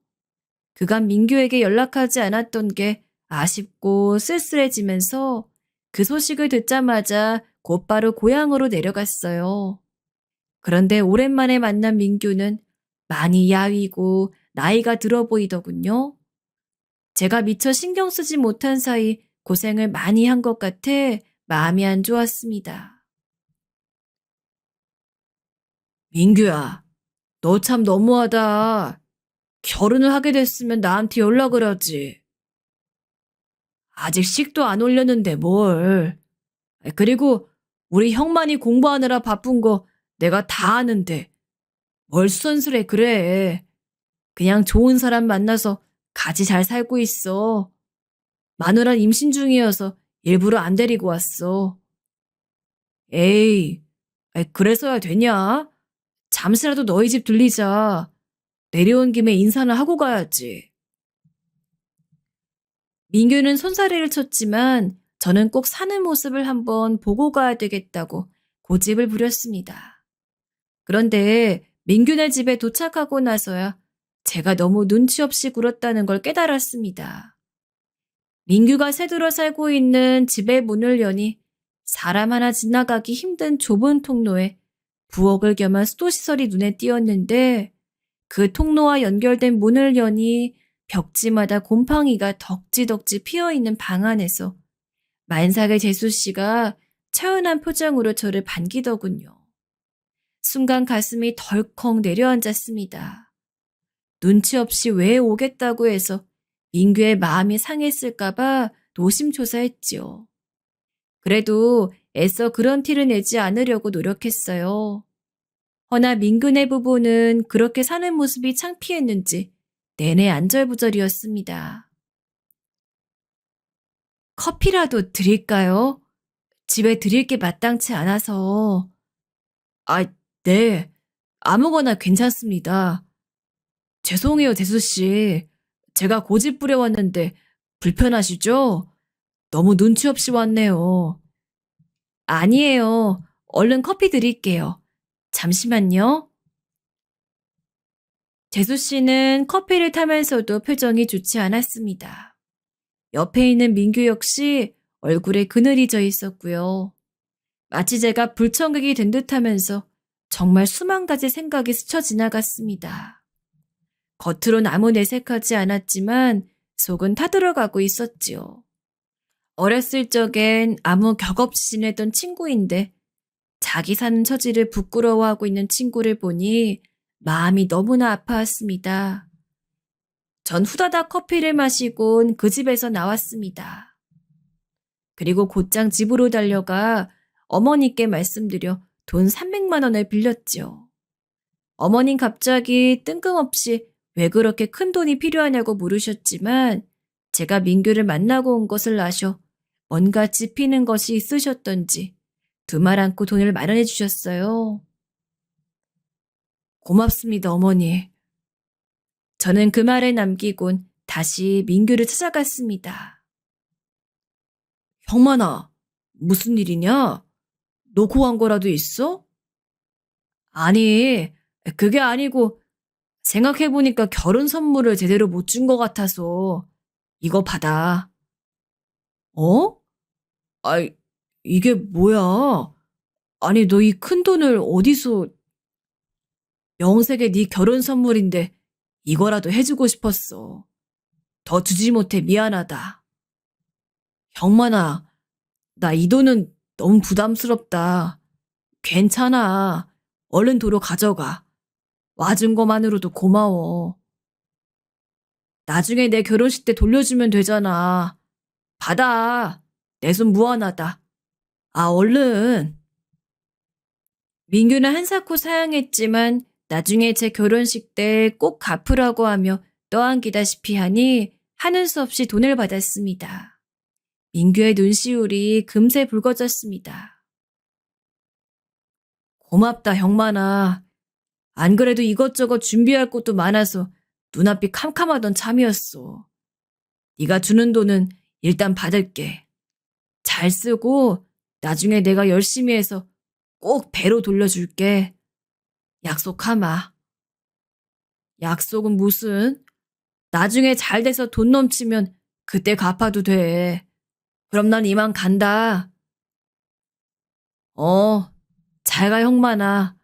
그간 민규에게 연락하지 않았던 게 아쉽고 쓸쓸해지면서 그 소식을 듣자마자 곧바로 고향으로 내려갔어요. 그런데 오랜만에 만난 민규는 많이 야위고 나이가 들어 보이더군요. 제가 미처 신경 쓰지 못한 사이 고생을 많이 한 것 같아 마음이 안 좋았습니다. 민규야, 너 참 너무하다. 결혼을 하게 됐으면 나한테 연락을 하지. 아직 식도 안 올렸는데 뭘. 그리고 우리 형만이 공부하느라 바쁜 거 내가 다 아는데 뭘 수선스레 그래. 그냥 좋은 사람 만나서 같이 잘 살고 있어. 마누란 임신 중이어서 일부러 안 데리고 왔어. 에이, 그래서야 되냐? 잠시라도 너희 집 들리자. 내려온 김에 인사는 하고 가야지. 민규는 손사래를 쳤지만 저는 꼭 사는 모습을 한번 보고 가야 되겠다고 고집을 부렸습니다. 그런데 민규네 집에 도착하고 나서야 제가 너무 눈치 없이 굴었다는 걸 깨달았습니다. 민규가 새들어 살고 있는 집의 문을 여니 사람 하나 지나가기 힘든 좁은 통로에 부엌을 겸한 수도시설이 눈에 띄었는데 그 통로와 연결된 문을 여니 벽지마다 곰팡이가 덕지덕지 피어있는 방 안에서 만삭의 재수씨가 차은한 표정으로 저를 반기더군요. 순간 가슴이 덜컥 내려앉았습니다. 눈치 없이 왜 오겠다고 해서 민규의 마음이 상했을까봐 노심초사했지요. 그래도 애써 그런 티를 내지 않으려고 노력했어요. 허나 민규네 부부는 그렇게 사는 모습이 창피했는지 내내 안절부절이었습니다. 커피라도 드릴까요? 집에 드릴 게 마땅치 않아서. 아, 네. 아무거나 괜찮습니다. 죄송해요, 재수씨. 제가 고집 부려왔는데 불편하시죠? 너무 눈치 없이 왔네요. 아니에요. 얼른 커피 드릴게요. 잠시만요. 재수씨는 커피를 타면서도 표정이 좋지 않았습니다. 옆에 있는 민규 역시 얼굴에 그늘이 져 있었고요. 마치 제가 불청객이 된 듯하면서 정말 수만 가지 생각이 스쳐 지나갔습니다. 겉으론 아무 내색하지 않았지만 속은 타들어가고 있었지요. 어렸을 적엔 아무 격 없이 지내던 친구인데 자기 사는 처지를 부끄러워하고 있는 친구를 보니 마음이 너무나 아파왔습니다. 전 후다닥 커피를 마시곤 그 집에서 나왔습니다. 그리고 곧장 집으로 달려가 어머니께 말씀드려 돈 300만 원을 빌렸지요. 어머닌 갑자기 뜬금없이 왜 그렇게 큰 돈이 필요하냐고 물으셨지만 제가 민규를 만나고 온 것을 아셔 뭔가 짚히는 것이 있으셨던지 두 말 않고 돈을 마련해 주셨어요. 고맙습니다, 어머니. 저는 그 말을 남기곤 다시 민규를 찾아갔습니다. 형만아, 무슨 일이냐? 놓고 간 거라도 있어? 아니, 그게 아니고 생각해보니까 결혼 선물을 제대로 못 준 것 같아서 이거 받아. 어? 아이, 이게 뭐야? 아니, 너 이 큰 돈을 어디서... 명색의 네 결혼 선물인데 이거라도 해주고 싶었어. 더 주지 못해 미안하다. 형만아, 나 이 돈은 너무 부담스럽다. 괜찮아. 얼른 도로 가져가. 와준 것만으로도 고마워. 나중에 내 결혼식 때 돌려주면 되잖아. 받아. 내 손 무한하다. 아, 얼른. 민규는 한사코 사양했지만 나중에 제 결혼식 때 꼭 갚으라고 하며 떠안기다시피 하니 하는 수 없이 돈을 받았습니다. 민규의 눈시울이 금세 붉어졌습니다. 고맙다, 형만아. 안 그래도 이것저것 준비할 것도 많아서 눈앞이 캄캄하던 참이었어. 네가 주는 돈은 일단 받을게. 잘 쓰고 나중에 내가 열심히 해서 꼭 배로 돌려줄게. 약속하마. 약속은 무슨? 나중에 잘 돼서 돈 넘치면 그때 갚아도 돼. 그럼 난 이만 간다. 어, 잘 가, 형만아.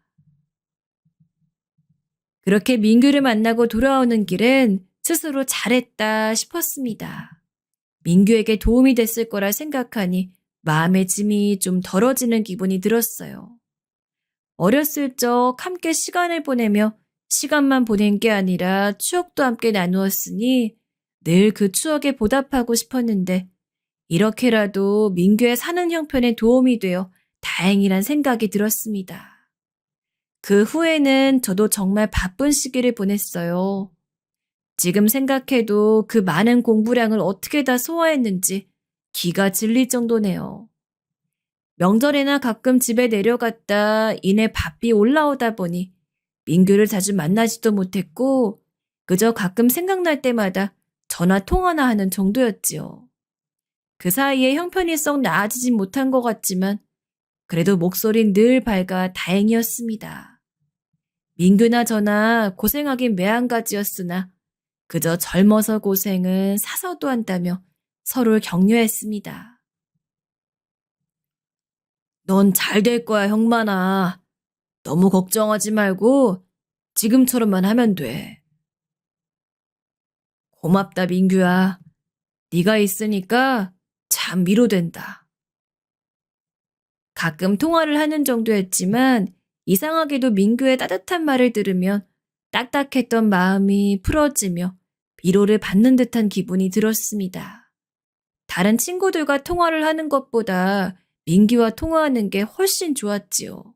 그렇게 민규를 만나고 돌아오는 길은 스스로 잘했다 싶었습니다. 민규에게 도움이 됐을 거라 생각하니 마음의 짐이 좀 덜어지는 기분이 들었어요. 어렸을 적 함께 시간을 보내며 시간만 보낸 게 아니라 추억도 함께 나누었으니 늘 그 추억에 보답하고 싶었는데 이렇게라도 민규의 사는 형편에 도움이 되어 다행이란 생각이 들었습니다. 그 후에는 저도 정말 바쁜 시기를 보냈어요. 지금 생각해도 그 많은 공부량을 어떻게 다 소화했는지 기가 질릴 정도네요. 명절에나 가끔 집에 내려갔다 이내 바삐 올라오다 보니 민규를 자주 만나지도 못했고 그저 가끔 생각날 때마다 전화 통화나 하는 정도였지요. 그 사이에 형편이 썩 나아지진 못한 것 같지만 그래도 목소리는 늘 밝아 다행이었습니다. 민규나 저나 고생하긴 매한가지였으나 그저 젊어서 고생은 사서도 한다며 서로를 격려했습니다. 넌 잘 될 거야, 형만아. 너무 걱정하지 말고 지금처럼만 하면 돼. 고맙다, 민규야. 네가 있으니까 참 위로된다. 가끔 통화를 하는 정도였지만 이상하게도 민규의 따뜻한 말을 들으면 딱딱했던 마음이 풀어지며 위로를 받는 듯한 기분이 들었습니다. 다른 친구들과 통화를 하는 것보다 민규와 통화하는 게 훨씬 좋았지요.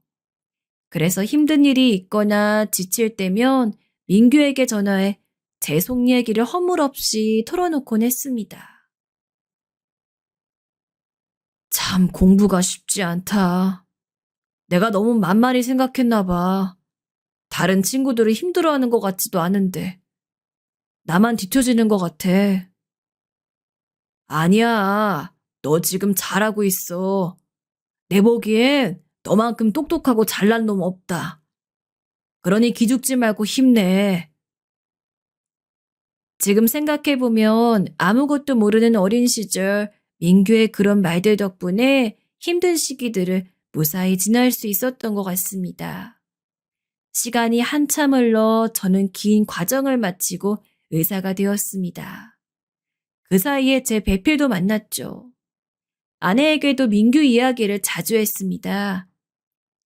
그래서 힘든 일이 있거나 지칠 때면 민규에게 전화해 제 속 얘기를 허물없이 털어놓곤 했습니다. 참 공부가 쉽지 않다. 내가 너무 만만히 생각했나 봐. 다른 친구들이 힘들어하는 것 같지도 않은데 나만 뒤처지는 것 같아. 아니야. 너 지금 잘하고 있어. 내 보기엔 너만큼 똑똑하고 잘난 놈 없다. 그러니 기죽지 말고 힘내. 지금 생각해보면 아무것도 모르는 어린 시절 민규의 그런 말들 덕분에 힘든 시기들을 무사히 지날 수 있었던 것 같습니다. 시간이 한참 흘러 저는 긴 과정을 마치고 의사가 되었습니다. 그 사이에 제 배필도 만났죠. 아내에게도 민규 이야기를 자주 했습니다.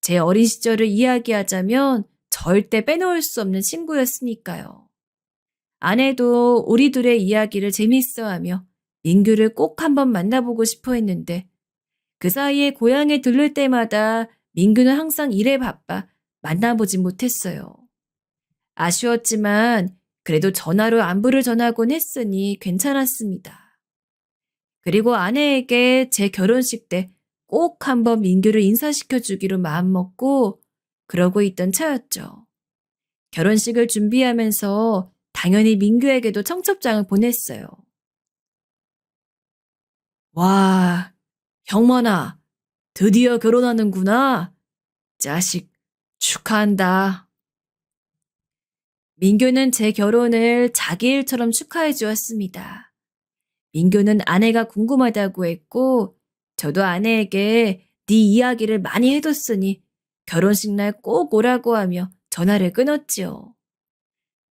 제 어린 시절을 이야기하자면 절대 빼놓을 수 없는 친구였으니까요. 아내도 우리 둘의 이야기를 재밌어하며 민규를 꼭 한번 만나보고 싶어 했는데 그 사이에 고향에 들를 때마다 민규는 항상 일에 바빠 만나보지 못했어요. 아쉬웠지만 그래도 전화로 안부를 전하곤 했으니 괜찮았습니다. 그리고 아내에게 제 결혼식 때 꼭 한번 민규를 인사시켜 주기로 마음먹고 그러고 있던 차였죠. 결혼식을 준비하면서 당연히 민규에게도 청첩장을 보냈어요. 와, 형만아, 드디어 결혼하는구나. 자식, 축하한다. 민규는 제 결혼을 자기 일처럼 축하해 주었습니다. 민규는 아내가 궁금하다고 했고 저도 아내에게 네 이야기를 많이 해뒀으니 결혼식 날 꼭 오라고 하며 전화를 끊었지요.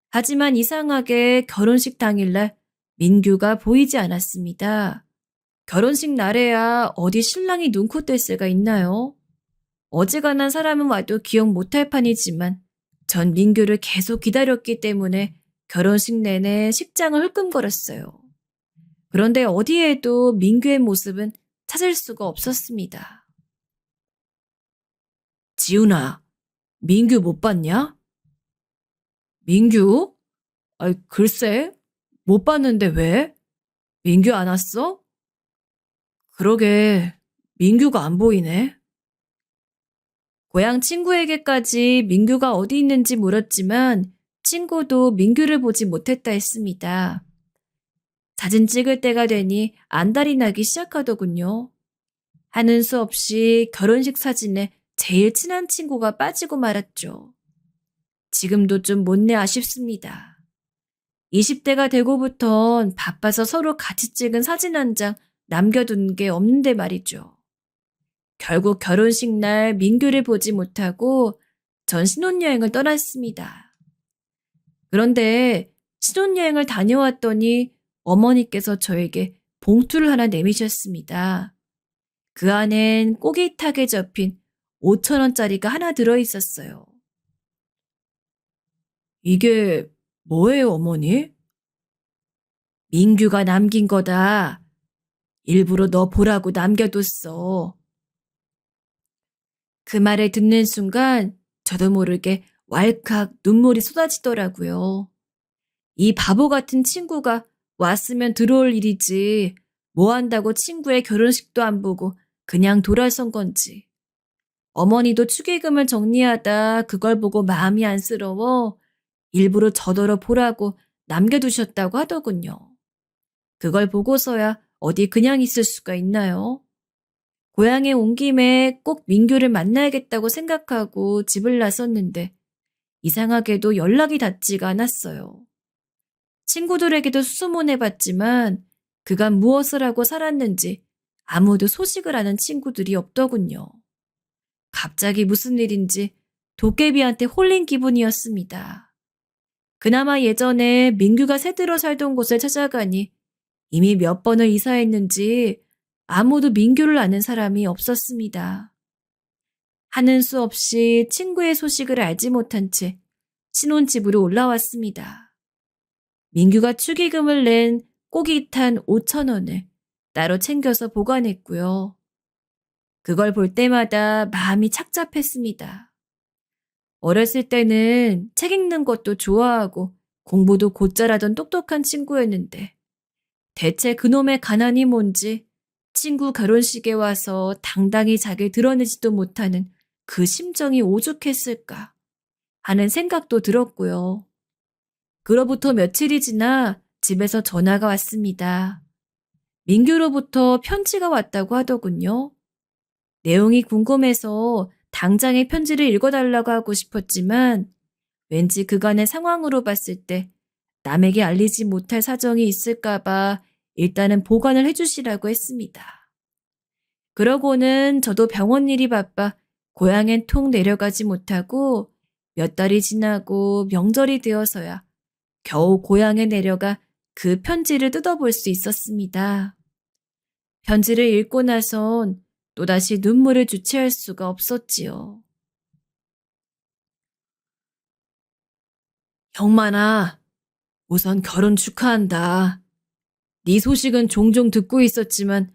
하지만 이상하게 결혼식 당일날 민규가 보이지 않았습니다. 결혼식 날에야 어디 신랑이 눈코 뜰 새가 있나요? 어지간한 사람은 와도 기억 못할 판이지만 전 민규를 계속 기다렸기 때문에 결혼식 내내 식장을 흘끔거렸어요. 그런데 어디에도 민규의 모습은 찾을 수가 없었습니다. 지훈아, 민규 못 봤냐? 민규? 아이, 글쎄, 못 봤는데 왜? 민규 안 왔어? 그러게, 민규가 안 보이네. 고향 친구에게까지 민규가 어디 있는지 물었지만 친구도 민규를 보지 못했다 했습니다. 사진 찍을 때가 되니 안달이 나기 시작하더군요. 하는 수 없이 결혼식 사진에 제일 친한 친구가 빠지고 말았죠. 지금도 좀 못내 아쉽습니다. 20대가 되고부턴 바빠서 서로 같이 찍은 사진 한 장 남겨둔 게 없는데 말이죠. 결국 결혼식 날 민규를 보지 못하고 전 신혼여행을 떠났습니다. 그런데 신혼여행을 다녀왔더니 어머니께서 저에게 봉투를 하나 내미셨습니다. 그 안엔 꼬깃하게 접힌 5,000원짜리가 하나 들어있었어요. 이게 뭐예요, 어머니? 민규가 남긴 거다. 일부러 너 보라고 남겨뒀어. 그 말을 듣는 순간 저도 모르게 왈칵 눈물이 쏟아지더라고요. 이 바보 같은 친구가 왔으면 들어올 일이지 뭐 한다고 친구의 결혼식도 안 보고 그냥 돌아선 건지. 어머니도 축의금을 정리하다 그걸 보고 마음이 안쓰러워 일부러 저더러 보라고 남겨두셨다고 하더군요. 그걸 보고서야 어디 그냥 있을 수가 있나요? 고향에 온 김에 꼭 민규를 만나야겠다고 생각하고 집을 나섰는데 이상하게도 연락이 닿지가 않았어요. 친구들에게도 수소문해봤지만 그간 무엇을 하고 살았는지 아무도 소식을 아는 친구들이 없더군요. 갑자기 무슨 일인지 도깨비한테 홀린 기분이었습니다. 그나마 예전에 민규가 새들어 살던 곳을 찾아가니 이미 몇 번을 이사했는지 아무도 민규를 아는 사람이 없었습니다. 하는 수 없이 친구의 소식을 알지 못한 채 신혼집으로 올라왔습니다. 민규가 축의금을 낸 꼬깃한 5,000원을 따로 챙겨서 보관했고요. 그걸 볼 때마다 마음이 착잡했습니다. 어렸을 때는 책 읽는 것도 좋아하고 공부도 곧잘하던 똑똑한 친구였는데 대체 그놈의 가난이 뭔지 친구 결혼식에 와서 당당히 자기를 드러내지도 못하는 그 심정이 오죽했을까 하는 생각도 들었고요. 그로부터 며칠이 지나 집에서 전화가 왔습니다. 민규로부터 편지가 왔다고 하더군요. 내용이 궁금해서 당장의 편지를 읽어달라고 하고 싶었지만 왠지 그간의 상황으로 봤을 때 남에게 알리지 못할 사정이 있을까봐 일단은 보관을 해주시라고 했습니다. 그러고는 저도 병원 일이 바빠 고향엔 통 내려가지 못하고 몇 달이 지나고 명절이 되어서야 겨우 고향에 내려가 그 편지를 뜯어볼 수 있었습니다. 편지를 읽고 나선 또다시 눈물을 주체할 수가 없었지요. 형만아, 우선 결혼 축하한다. 네 소식은 종종 듣고 있었지만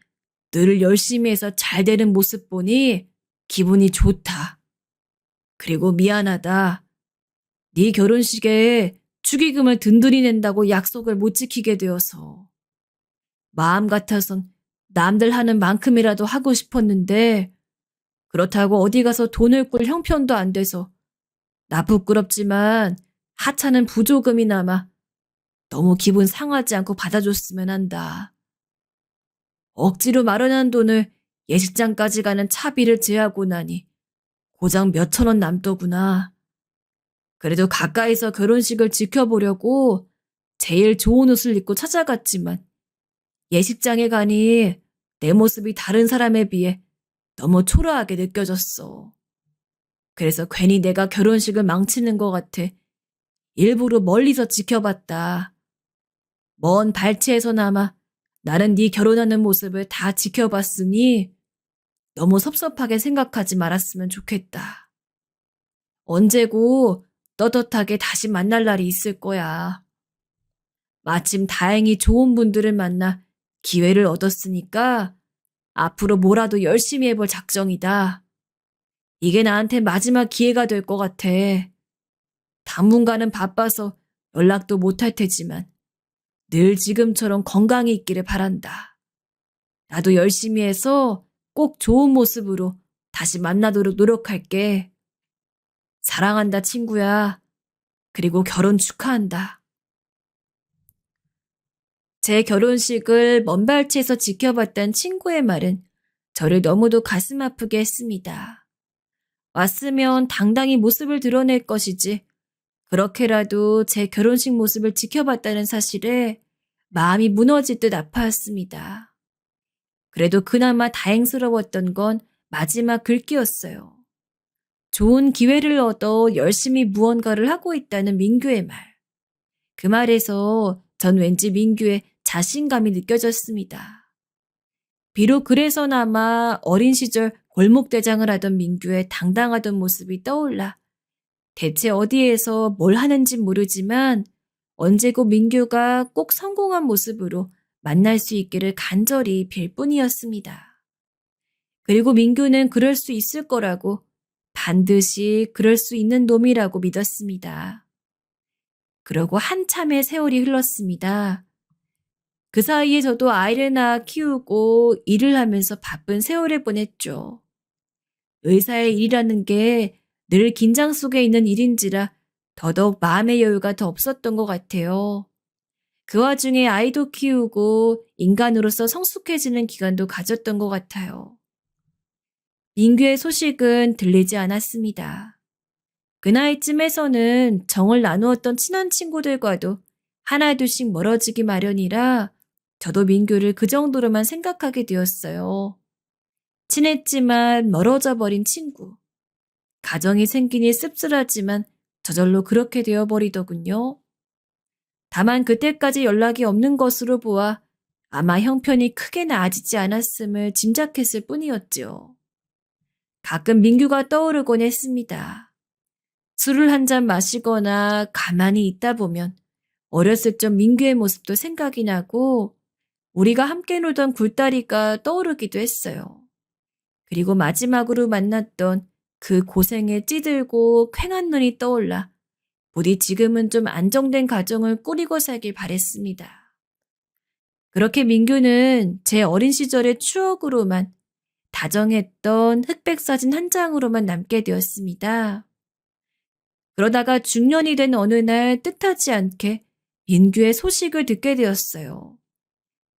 늘 열심히 해서 잘 되는 모습 보니 기분이 좋다. 그리고 미안하다. 네 결혼식에 축의금을 든든히 낸다고 약속을 못 지키게 되어서. 마음 같아선 남들 하는 만큼이라도 하고 싶었는데 그렇다고 어디 가서 돈을 꿀 형편도 안 돼서 나 부끄럽지만 하찮은 부조금이나마 너무 기분 상하지 않고 받아줬으면 한다. 억지로 마련한 돈을 예식장까지 가는 차비를 제하고 나니 고작 몇천 원 남더구나. 그래도 가까이서 결혼식을 지켜보려고 제일 좋은 옷을 입고 찾아갔지만 예식장에 가니 내 모습이 다른 사람에 비해 너무 초라하게 느껴졌어. 그래서 괜히 내가 결혼식을 망치는 것 같아 일부러 멀리서 지켜봤다. 먼 발치에서나마 나는 네 결혼하는 모습을 다 지켜봤으니 너무 섭섭하게 생각하지 말았으면 좋겠다. 언제고 떳떳하게 다시 만날 날이 있을 거야. 마침 다행히 좋은 분들을 만나 기회를 얻었으니까 앞으로 뭐라도 열심히 해볼 작정이다. 이게 나한테 마지막 기회가 될 것 같아. 당분간은 바빠서 연락도 못할 테지만 늘 지금처럼 건강히 있기를 바란다. 나도 열심히 해서 꼭 좋은 모습으로 다시 만나도록 노력할게. 사랑한다, 친구야. 그리고 결혼 축하한다. 제 결혼식을 먼 발치에서 지켜봤던 친구의 말은 저를 너무도 가슴 아프게 했습니다. 왔으면 당당히 모습을 드러낼 것이지 그렇게라도 제 결혼식 모습을 지켜봤다는 사실에 마음이 무너질 듯 아파했습니다. 그래도 그나마 다행스러웠던 건 마지막 글귀였어요. 좋은 기회를 얻어 열심히 무언가를 하고 있다는 민규의 말. 그 말에서 전 왠지 민규의 자신감이 느껴졌습니다. 비록 그래서나마 어린 시절 골목대장을 하던 민규의 당당하던 모습이 떠올라 대체 어디에서 뭘 하는진 모르지만 언제고 민규가 꼭 성공한 모습으로 만날 수 있기를 간절히 빌 뿐이었습니다. 그리고 민규는 그럴 수 있을 거라고 반드시 그럴 수 있는 놈이라고 믿었습니다. 그러고 한참의 세월이 흘렀습니다. 그 사이에 저도 아이를 낳아 키우고 일을 하면서 바쁜 세월을 보냈죠. 의사의 일이라는 게 늘 긴장 속에 있는 일인지라 더더욱 마음의 여유가 더 없었던 것 같아요. 그 와중에 아이도 키우고 인간으로서 성숙해지는 기간도 가졌던 것 같아요. 민규의 소식은 들리지 않았습니다. 그 나이쯤에서는 정을 나누었던 친한 친구들과도 하나둘씩 멀어지기 마련이라 저도 민규를 그 정도로만 생각하게 되었어요. 친했지만 멀어져 버린 친구. 가정이 생기니 씁쓸하지만 저절로 그렇게 되어버리더군요. 다만 그때까지 연락이 없는 것으로 보아 아마 형편이 크게 나아지지 않았음을 짐작했을 뿐이었지요. 가끔 민규가 떠오르곤 했습니다. 술을 한 잔 마시거나 가만히 있다 보면 어렸을 적 민규의 모습도 생각이 나고 우리가 함께 놀던 굴다리가 떠오르기도 했어요. 그리고 마지막으로 만났던 그 고생에 찌들고 퀭한 눈이 떠올라 부디 지금은 좀 안정된 가정을 꾸리고 살길 바랬습니다. 그렇게 민규는 제 어린 시절의 추억으로만 다정했던 흑백 사진 한 장으로만 남게 되었습니다. 그러다가 중년이 된 어느 날 뜻하지 않게 민규의 소식을 듣게 되었어요.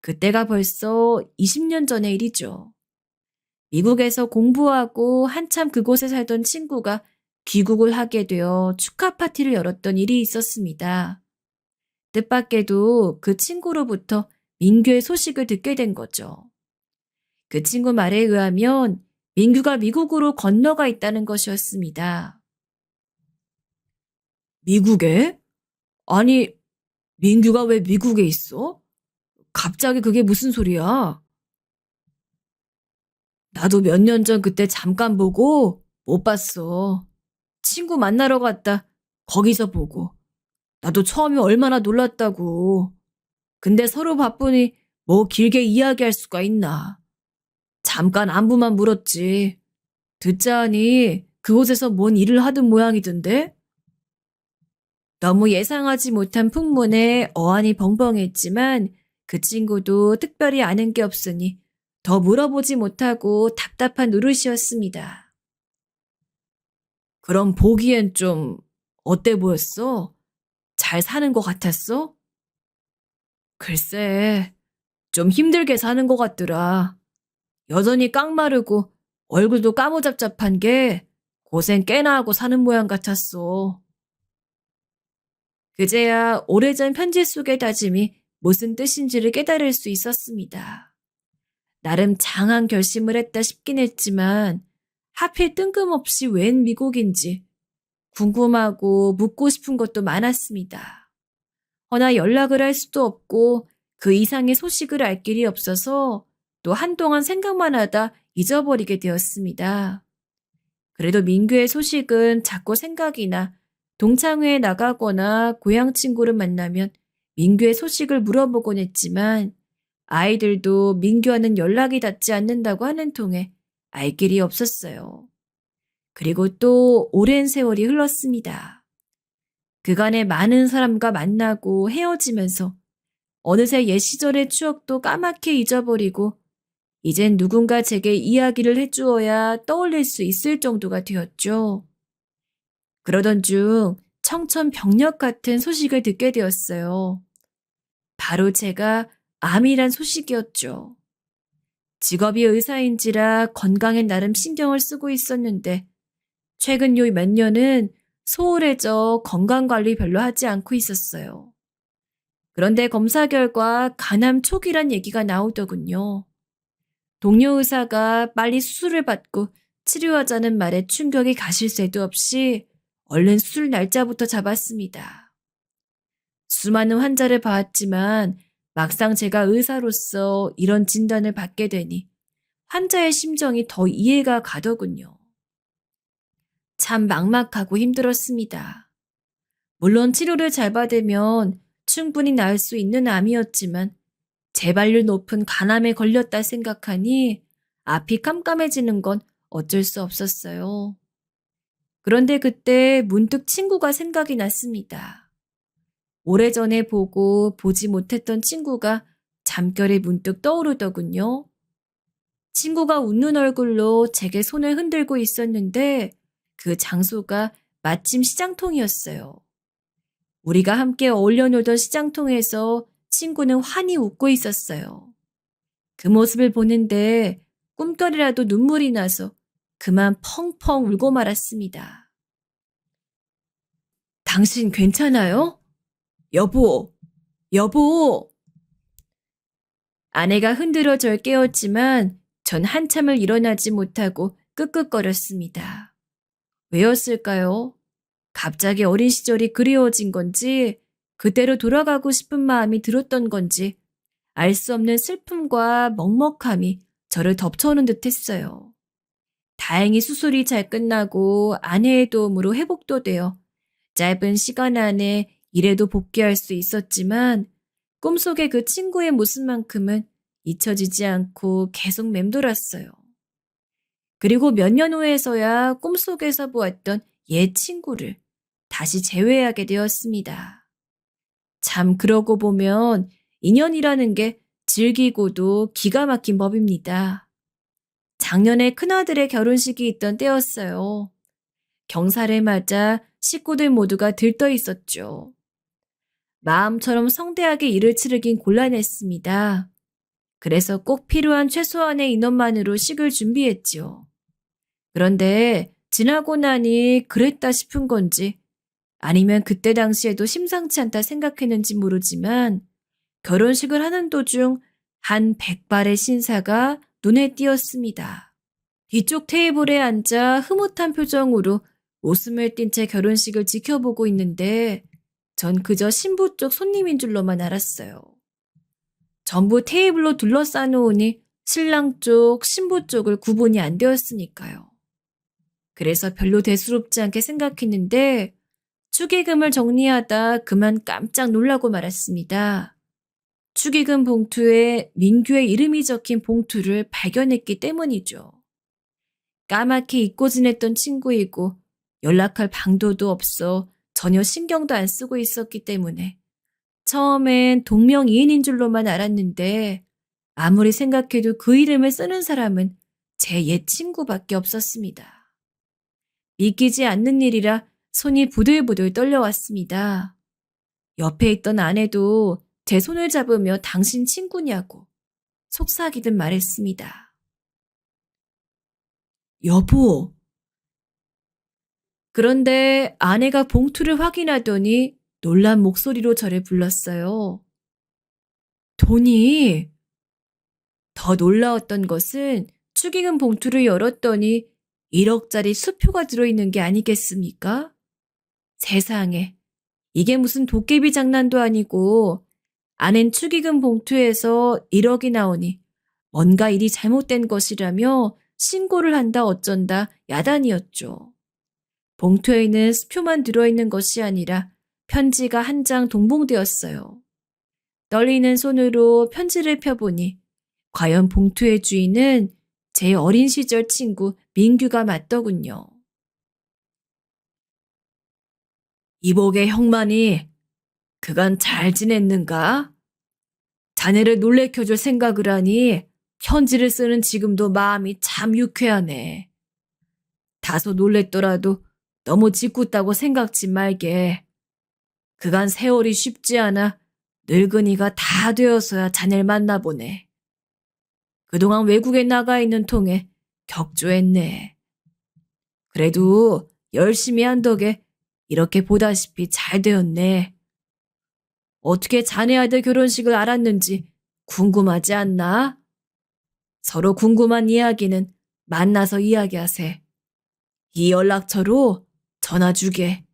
그때가 벌써 20년 전의 일이죠. 미국에서 공부하고 한참 그곳에 살던 친구가 귀국을 하게 되어 축하 파티를 열었던 일이 있었습니다. 뜻밖에도 그 친구로부터 민규의 소식을 듣게 된 거죠. 그 친구 말에 의하면 민규가 미국으로 건너가 있다는 것이었습니다. 미국에? 아니, 민규가 왜 미국에 있어? 갑자기 그게 무슨 소리야? 나도 몇 년 전 그때 잠깐 보고 못 봤어. 친구 만나러 갔다 거기서 보고. 나도 처음에 얼마나 놀랐다고. 근데 서로 바쁘니 뭐 길게 이야기할 수가 있나. 잠깐 안부만 물었지. 듣자 하니 그곳에서 뭔 일을 하던 모양이던데? 너무 예상하지 못한 풍문에 어안이 벙벙했지만 그 친구도 특별히 아는 게 없으니 더 물어보지 못하고 답답한 노릇이었습니다. 그럼 보기엔 좀 어때 보였어? 잘 사는 것 같았어? 글쎄, 좀 힘들게 사는 것 같더라. 여전히 깡마르고 얼굴도 까무잡잡한 게 고생 꽤나 하고 사는 모양 같았어. 그제야 오래전 편지 속의 다짐이 무슨 뜻인지를 깨달을 수 있었습니다. 나름 장한 결심을 했다 싶긴 했지만 하필 뜬금없이 웬 미국인지 궁금하고 묻고 싶은 것도 많았습니다. 허나 연락을 할 수도 없고 그 이상의 소식을 알 길이 없어서 또 한동안 생각만 하다 잊어버리게 되었습니다. 그래도 민규의 소식은 자꾸 생각이 나 동창회에 나가거나 고향 친구를 만나면 민규의 소식을 물어보곤 했지만 아이들도 민규와는 연락이 닿지 않는다고 하는 통에 알 길이 없었어요. 그리고 또 오랜 세월이 흘렀습니다. 그간에 많은 사람과 만나고 헤어지면서 어느새 옛 시절의 추억도 까맣게 잊어버리고 이젠 누군가 제게 이야기를 해주어야 떠올릴 수 있을 정도가 되었죠. 그러던 중 청천벽력 같은 소식을 듣게 되었어요. 바로 제가 암이란 소식이었죠. 직업이 의사인지라 건강에 나름 신경을 쓰고 있었는데 최근 요 몇 년은 소홀해져 건강관리 별로 하지 않고 있었어요. 그런데 검사 결과 간암 초기란 얘기가 나오더군요. 동료 의사가 빨리 수술을 받고 치료하자는 말에 충격이 가실 새도 없이 얼른 수술 날짜부터 잡았습니다. 수많은 환자를 봐왔지만 막상 제가 의사로서 이런 진단을 받게 되니 환자의 심정이 더 이해가 가더군요. 참 막막하고 힘들었습니다. 물론 치료를 잘 받으면 충분히 나을 수 있는 암이었지만 재발률 높은 간암에 걸렸다 생각하니 앞이 깜깜해지는 건 어쩔 수 없었어요. 그런데 그때 문득 친구가 생각이 났습니다. 오래전에 보고 보지 못했던 친구가 잠결에 문득 떠오르더군요. 친구가 웃는 얼굴로 제게 손을 흔들고 있었는데 그 장소가 마침 시장통이었어요. 우리가 함께 어울려 놀던 시장통에서 친구는 환히 웃고 있었어요. 그 모습을 보는데 꿈결이라도 눈물이 나서 그만 펑펑 울고 말았습니다. 당신 괜찮아요? 여보, 여보. 아내가 흔들어 절 깨웠지만 전 한참을 일어나지 못하고 끄끄거렸습니다. 왜였을까요? 갑자기 어린 시절이 그리워진 건지 그때로 돌아가고 싶은 마음이 들었던 건지 알 수 없는 슬픔과 먹먹함이 저를 덮쳐오는 듯 했어요. 다행히 수술이 잘 끝나고 아내의 도움으로 회복도 되어 짧은 시간 안에 일에도 복귀할 수 있었지만 꿈속의 그 친구의 모습만큼은 잊혀지지 않고 계속 맴돌았어요. 그리고 몇 년 후에서야 꿈속에서 보았던 옛 친구를 다시 재회하게 되었습니다. 참 그러고 보면 인연이라는 게 즐기고도 기가 막힌 법입니다. 작년에 큰아들의 결혼식이 있던 때였어요. 경사를 맞아 식구들 모두가 들떠 있었죠. 마음처럼 성대하게 일을 치르긴 곤란했습니다. 그래서 꼭 필요한 최소한의 인원만으로 식을 준비했지요. 그런데 지나고 나니 그랬다 싶은 건지 아니면 그때 당시에도 심상치 않다 생각했는지 모르지만 결혼식을 하는 도중 한 백발의 신사가 눈에 띄었습니다. 뒤쪽 테이블에 앉아 흐뭇한 표정으로 웃음을 띤 채 결혼식을 지켜보고 있는데 전 그저 신부 쪽 손님인 줄로만 알았어요. 전부 테이블로 둘러싸놓으니 신랑 쪽, 신부 쪽을 구분이 안 되었으니까요. 그래서 별로 대수롭지 않게 생각했는데 축의금을 정리하다 그만 깜짝 놀라고 말았습니다. 축의금 봉투에 민규의 이름이 적힌 봉투를 발견했기 때문이죠. 까맣게 잊고 지냈던 친구이고 연락할 방도도 없어 전혀 신경도 안 쓰고 있었기 때문에 처음엔 동명이인인 줄로만 알았는데 아무리 생각해도 그 이름을 쓰는 사람은 제 옛 친구밖에 없었습니다. 믿기지 않는 일이라 손이 부들부들 떨려왔습니다. 옆에 있던 아내도 제 손을 잡으며 당신 친구냐고 속삭이듯 말했습니다. 여보. 그런데 아내가 봉투를 확인하더니 놀란 목소리로 저를 불렀어요. 돈이. 더 놀라웠던 것은 축의금 봉투를 열었더니 1억짜리 수표가 들어있는 게 아니겠습니까? 세상에, 이게 무슨 도깨비 장난도 아니고 아낸 축의금 봉투에서 1억이 나오니 뭔가 일이 잘못된 것이라며 신고를 한다 어쩐다 야단이었죠. 봉투에는 수표만 들어있는 것이 아니라 편지가 한 장 동봉되었어요. 떨리는 손으로 편지를 펴보니 과연 봉투의 주인은 제 어린 시절 친구 민규가 맞더군요. 이복의 형만이 그간 잘 지냈는가? 자네를 놀래켜줄 생각을 하니 편지를 쓰는 지금도 마음이 참 유쾌하네. 다소 놀랬더라도 너무 짓궂다고 생각지 말게. 그간 세월이 쉽지 않아 늙은이가 다 되어서야 자네를 만나보네. 그동안 외국에 나가 있는 통에 격조했네. 그래도 열심히 한 덕에 이렇게 보다시피 잘 되었네. 어떻게 자네 아들 결혼식을 알았는지 궁금하지 않나? 서로 궁금한 이야기는 만나서 이야기하세. 이 연락처로 전화 주게.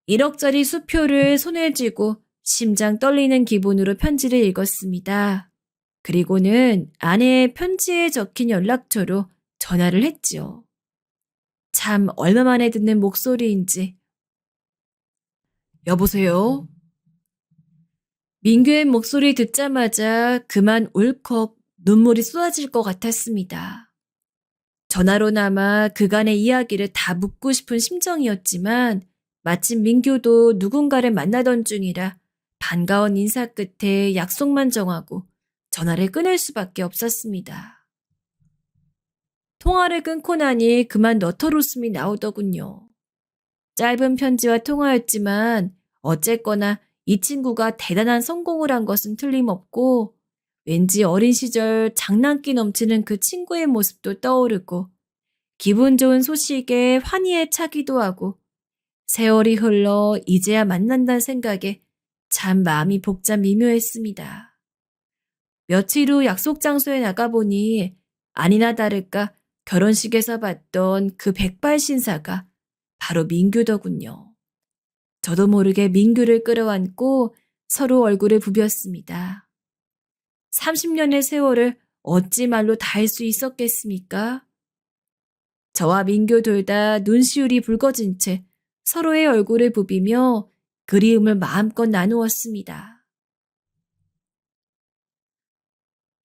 1억짜리 수표를 손에 쥐고 심장 떨리는 기분으로 편지를 읽었습니다. 그리고는 아내의 편지에 적힌 연락처로 전화를 했지요. 참 얼마 만에 듣는 목소리인지. 여보세요? 민규의 목소리 듣자마자 그만 울컥 눈물이 쏟아질 것 같았습니다. 전화로나마 그간의 이야기를 다 묻고 싶은 심정이었지만 마침 민규도 누군가를 만나던 중이라 반가운 인사 끝에 약속만 정하고 전화를 끊을 수밖에 없었습니다. 통화를 끊고 나니 그만 너털 웃음이 나오더군요. 짧은 편지와 통화였지만 어쨌거나 이 친구가 대단한 성공을 한 것은 틀림없고 왠지 어린 시절 장난기 넘치는 그 친구의 모습도 떠오르고 기분 좋은 소식에 환희에 차기도 하고 세월이 흘러 이제야 만난다는 생각에 참 마음이 복잡 미묘했습니다. 며칠 후 약속 장소에 나가보니 아니나 다를까 결혼식에서 봤던 그 백발 신사가 바로 민규더군요. 저도 모르게 민규를 끌어안고 서로 얼굴을 부볐습니다. 30년의 세월을 어찌 말로 다 할 수 있었겠습니까? 저와 민규 둘 다 눈시울이 붉어진 채 서로의 얼굴을 부비며 그리움을 마음껏 나누었습니다.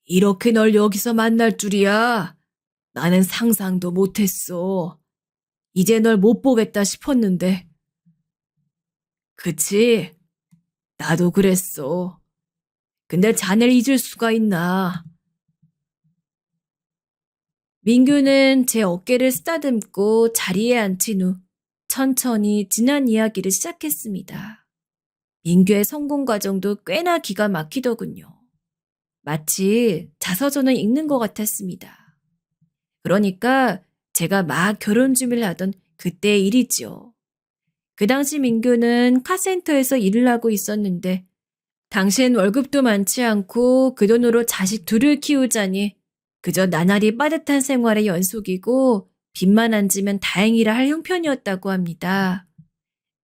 이렇게 널 여기서 만날 줄이야. 나는 상상도 못했어. 이제 널 못 보겠다 싶었는데. 그치? 나도 그랬어. 근데 자네를 잊을 수가 있나. 민규는 제 어깨를 쓰다듬고 자리에 앉힌 후 천천히 지난 이야기를 시작했습니다. 민규의 성공 과정도 꽤나 기가 막히더군요. 마치 자서전을 읽는 것 같았습니다. 그러니까 제가 막 결혼 준비를 하던 그때의 일이지요. 그 당시 민규는 카센터에서 일을 하고 있었는데 당시엔 월급도 많지 않고 그 돈으로 자식 둘을 키우자니 그저 나날이 빠듯한 생활의 연속이고 빚만 안 지면 다행이라 할 형편이었다고 합니다.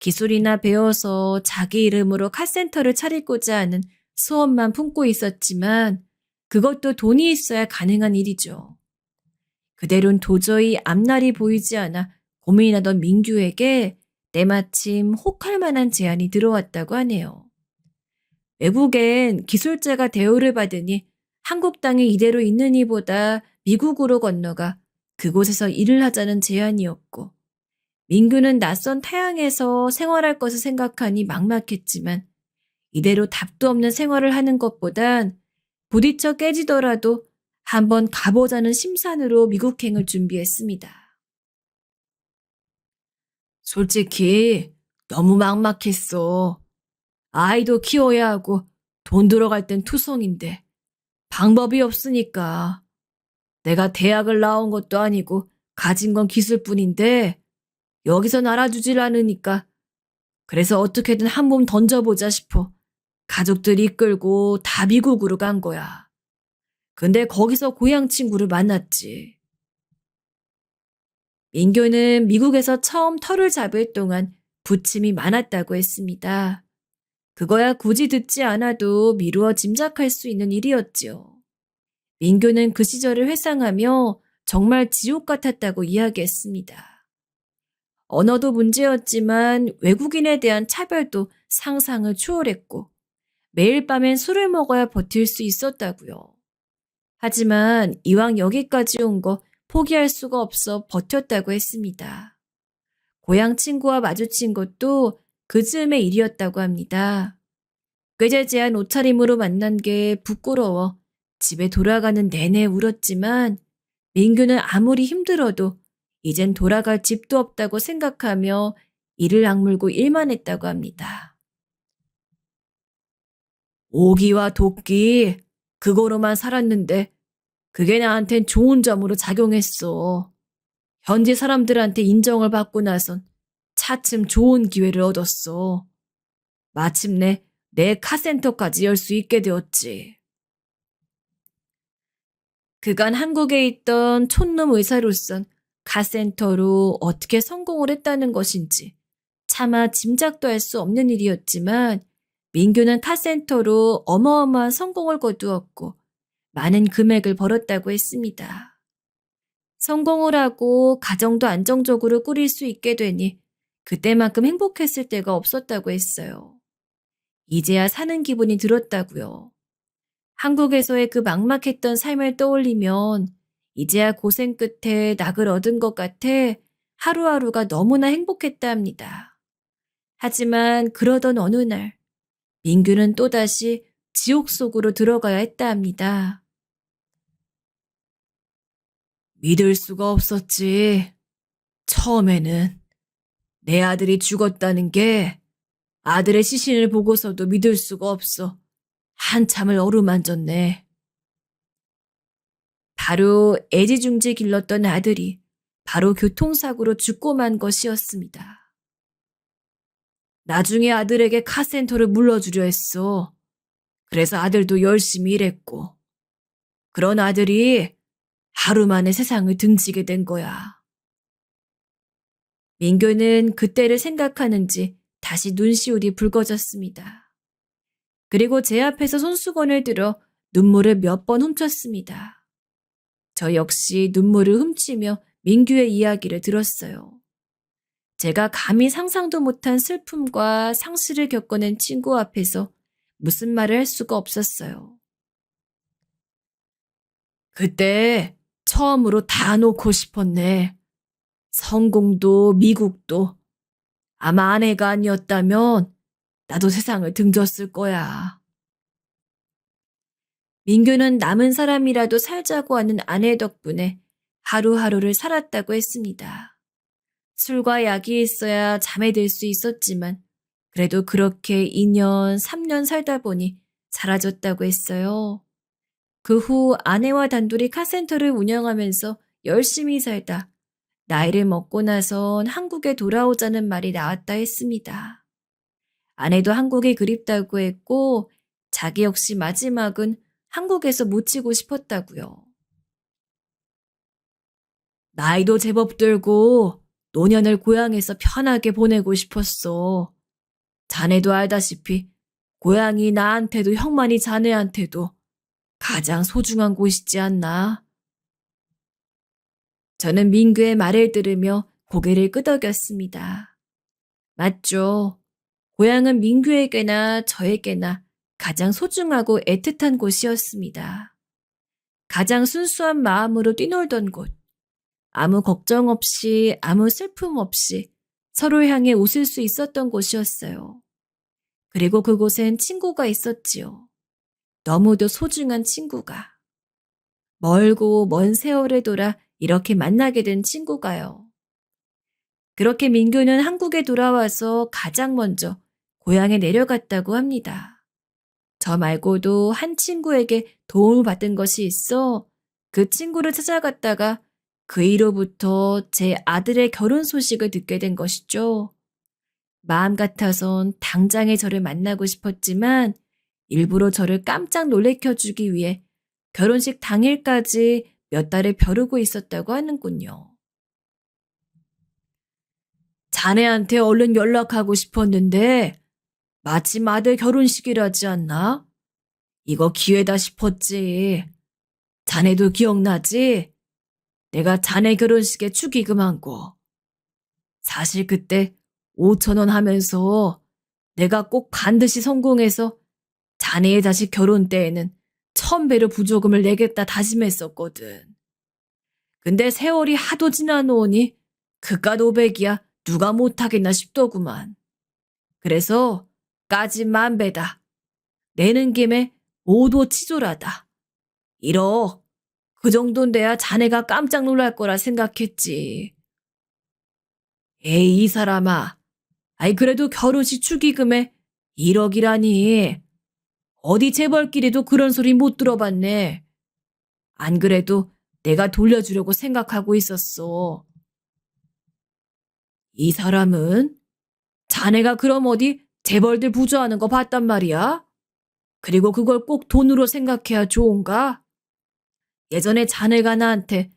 기술이나 배워서 자기 이름으로 카센터를 차리고자 하는 소원만 품고 있었지만 그것도 돈이 있어야 가능한 일이죠. 그대로는 도저히 앞날이 보이지 않아 고민하던 민규에게 때마침 혹할 만한 제안이 들어왔다고 하네요. 외국엔 기술자가 대우를 받으니 한국 땅에 이대로 있는 이보다 미국으로 건너가 그곳에서 일을 하자는 제안이었고 민규는 낯선 타향에서 생활할 것을 생각하니 막막했지만 이대로 답도 없는 생활을 하는 것보단 부딪혀 깨지더라도 한번 가보자는 심산으로 미국행을 준비했습니다. 솔직히 너무 막막했어. 아이도 키워야 하고 돈 들어갈 땐 투성인데 방법이 없으니까. 내가 대학을 나온 것도 아니고 가진 건 기술뿐인데 여기선 알아주질 않으니까 그래서 어떻게든 한 몸 던져보자 싶어 가족들 이끌고 다 미국으로 간 거야. 근데 거기서 고향 친구를 만났지. 민규는 미국에서 처음 터를 잡을 동안 부침이 많았다고 했습니다. 그거야 굳이 듣지 않아도 미루어 짐작할 수 있는 일이었지요. 민규는 그 시절을 회상하며 정말 지옥 같았다고 이야기했습니다. 언어도 문제였지만 외국인에 대한 차별도 상상을 초월했고 매일 밤엔 술을 먹어야 버틸 수 있었다고요. 하지만 이왕 여기까지 온 거 포기할 수가 없어 버텼다고 했습니다. 고향 친구와 마주친 것도 그 즈음의 일이었다고 합니다. 꾀재재한 옷차림으로 만난 게 부끄러워 집에 돌아가는 내내 울었지만 민규는 아무리 힘들어도 이젠 돌아갈 집도 없다고 생각하며 이를 악물고 일만 했다고 합니다. 오기와 도끼, 그거로만 살았는데 그게 나한텐 좋은 점으로 작용했어. 현지 사람들한테 인정을 받고 나선 차츰 좋은 기회를 얻었어. 마침내 내 카센터까지 열 수 있게 되었지. 그간 한국에 있던 촌놈 의사로선 카센터로 어떻게 성공을 했다는 것인지 차마 짐작도 할 수 없는 일이었지만 민규는 카센터로 어마어마한 성공을 거두었고 많은 금액을 벌었다고 했습니다. 성공을 하고 가정도 안정적으로 꾸릴 수 있게 되니 그때만큼 행복했을 때가 없었다고 했어요. 이제야 사는 기분이 들었다고요. 한국에서의 그 막막했던 삶을 떠올리면 이제야 고생 끝에 낙을 얻은 것 같아 하루하루가 너무나 행복했다 합니다. 하지만 그러던 어느 날 민규는 또다시 지옥 속으로 들어가야 했다 합니다. 믿을 수가 없었지. 처음에는 내 아들이 죽었다는 게 아들의 시신을 보고서도 믿을 수가 없어. 한참을 어루만졌네. 바로 애지중지 길렀던 아들이 바로 교통사고로 죽고 만 것이었습니다. 나중에 아들에게 카센터를 물러주려 했어. 그래서 아들도 열심히 일했고. 그런 아들이 하루 만에 세상을 등지게 된 거야. 민규는 그때를 생각하는지 다시 눈시울이 붉어졌습니다. 그리고 제 앞에서 손수건을 들어 눈물을 몇 번 훔쳤습니다. 저 역시 눈물을 훔치며 민규의 이야기를 들었어요. 제가 감히 상상도 못한 슬픔과 상실을 겪어낸 친구 앞에서 무슨 말을 할 수가 없었어요. 그때 처음으로 다 놓고 싶었네. 성공도 미국도. 아마 아내가 아니었다면 나도 세상을 등졌을 거야. 민규는 남은 사람이라도 살자고 하는 아내 덕분에 하루하루를 살았다고 했습니다. 술과 약이 있어야 잠에 들 수 있었지만 그래도 그렇게 2년, 3년 살다 보니 사라졌다고 했어요. 그 후 아내와 단둘이 카센터를 운영하면서 열심히 살다 나이를 먹고 나선 한국에 돌아오자는 말이 나왔다 했습니다. 아내도 한국이 그립다고 했고 자기 역시 마지막은 한국에서 묻히고 싶었다고요. 나이도 제법 들고 노년을 고향에서 편하게 보내고 싶었어. 자네도 알다시피 고향이 나한테도 형만이 자네한테도 가장 소중한 곳이지 않나? 저는 민규의 말을 들으며 고개를 끄덕였습니다. 맞죠. 고향은 민규에게나 저에게나 가장 소중하고 애틋한 곳이었습니다. 가장 순수한 마음으로 뛰놀던 곳. 아무 걱정 없이 아무 슬픔 없이 서로 향해 웃을 수 있었던 곳이었어요. 그리고 그곳엔 친구가 있었지요. 너무도 소중한 친구가. 멀고 먼 세월을 돌아 이렇게 만나게 된 친구가요. 그렇게 민규는 한국에 돌아와서 가장 먼저 고향에 내려갔다고 합니다. 저 말고도 한 친구에게 도움을 받은 것이 있어 그 친구를 찾아갔다가 그 이로부터 제 아들의 결혼 소식을 듣게 된 것이죠. 마음 같아선 당장에 저를 만나고 싶었지만 일부러 저를 깜짝 놀래켜주기 위해 결혼식 당일까지 몇 달을 벼르고 있었다고 하는군요. 자네한테 얼른 연락하고 싶었는데 마침 아들 결혼식이라지 않나? 이거 기회다 싶었지. 자네도 기억나지? 내가 자네 결혼식에 축의금한 거. 사실 그때 5천 원 하면서 내가 꼭 반드시 성공해서 자네의 자식 결혼 때에는 1,000배로 부조금을 내겠다 다짐했었거든. 근데 세월이 하도 지나노니 그깟 500이야 누가 못하겠나 싶더구만. 그래서 까짓 10,000배다. 내는 김에 모두 치졸하다. 1억. 그 정도는 돼야 자네가 깜짝 놀랄 거라 생각했지. 에이, 이 사람아. 아이, 그래도 결혼식 축의금에 1억이라니. 어디 재벌끼리도 그런 소리 못 들어봤네. 안 그래도 내가 돌려주려고 생각하고 있었어. 이 사람은? 자네가 그럼 어디 재벌들 부조하는 거 봤단 말이야? 그리고 그걸 꼭 돈으로 생각해야 좋은가? 예전에 자네가 나한테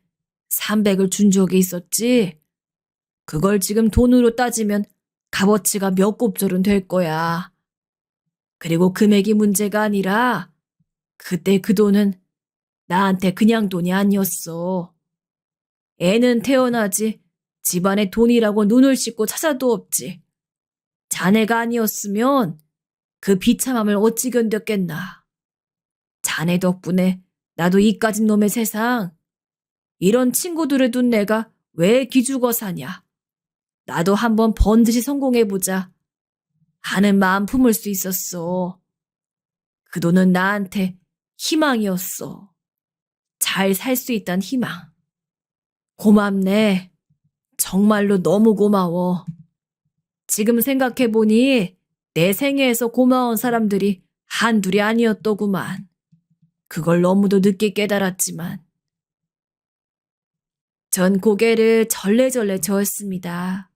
300을 준 적이 있었지? 그걸 지금 돈으로 따지면 값어치가 몇 곱절은 될 거야. 그리고 금액이 문제가 아니라 그때 그 돈은 나한테 그냥 돈이 아니었어. 애는 태어나지 집안에 돈이라고 눈을 씻고 찾아도 없지. 자네가 아니었으면 그 비참함을 어찌 견뎠겠나. 자네 덕분에 나도 이까진 놈의 세상, 이런 친구들을 둔 내가 왜 기죽어 사냐. 나도 한번 번듯이 성공해보자 하는 마음 품을 수 있었어. 그 돈은 나한테 희망이었어. 잘 살 수 있단 희망. 고맙네. 정말로 너무 고마워. 지금 생각해보니 내 생애에서 고마운 사람들이 한둘이 아니었더구만. 그걸 너무도 늦게 깨달았지만. 전 고개를 절레절레 저었습니다.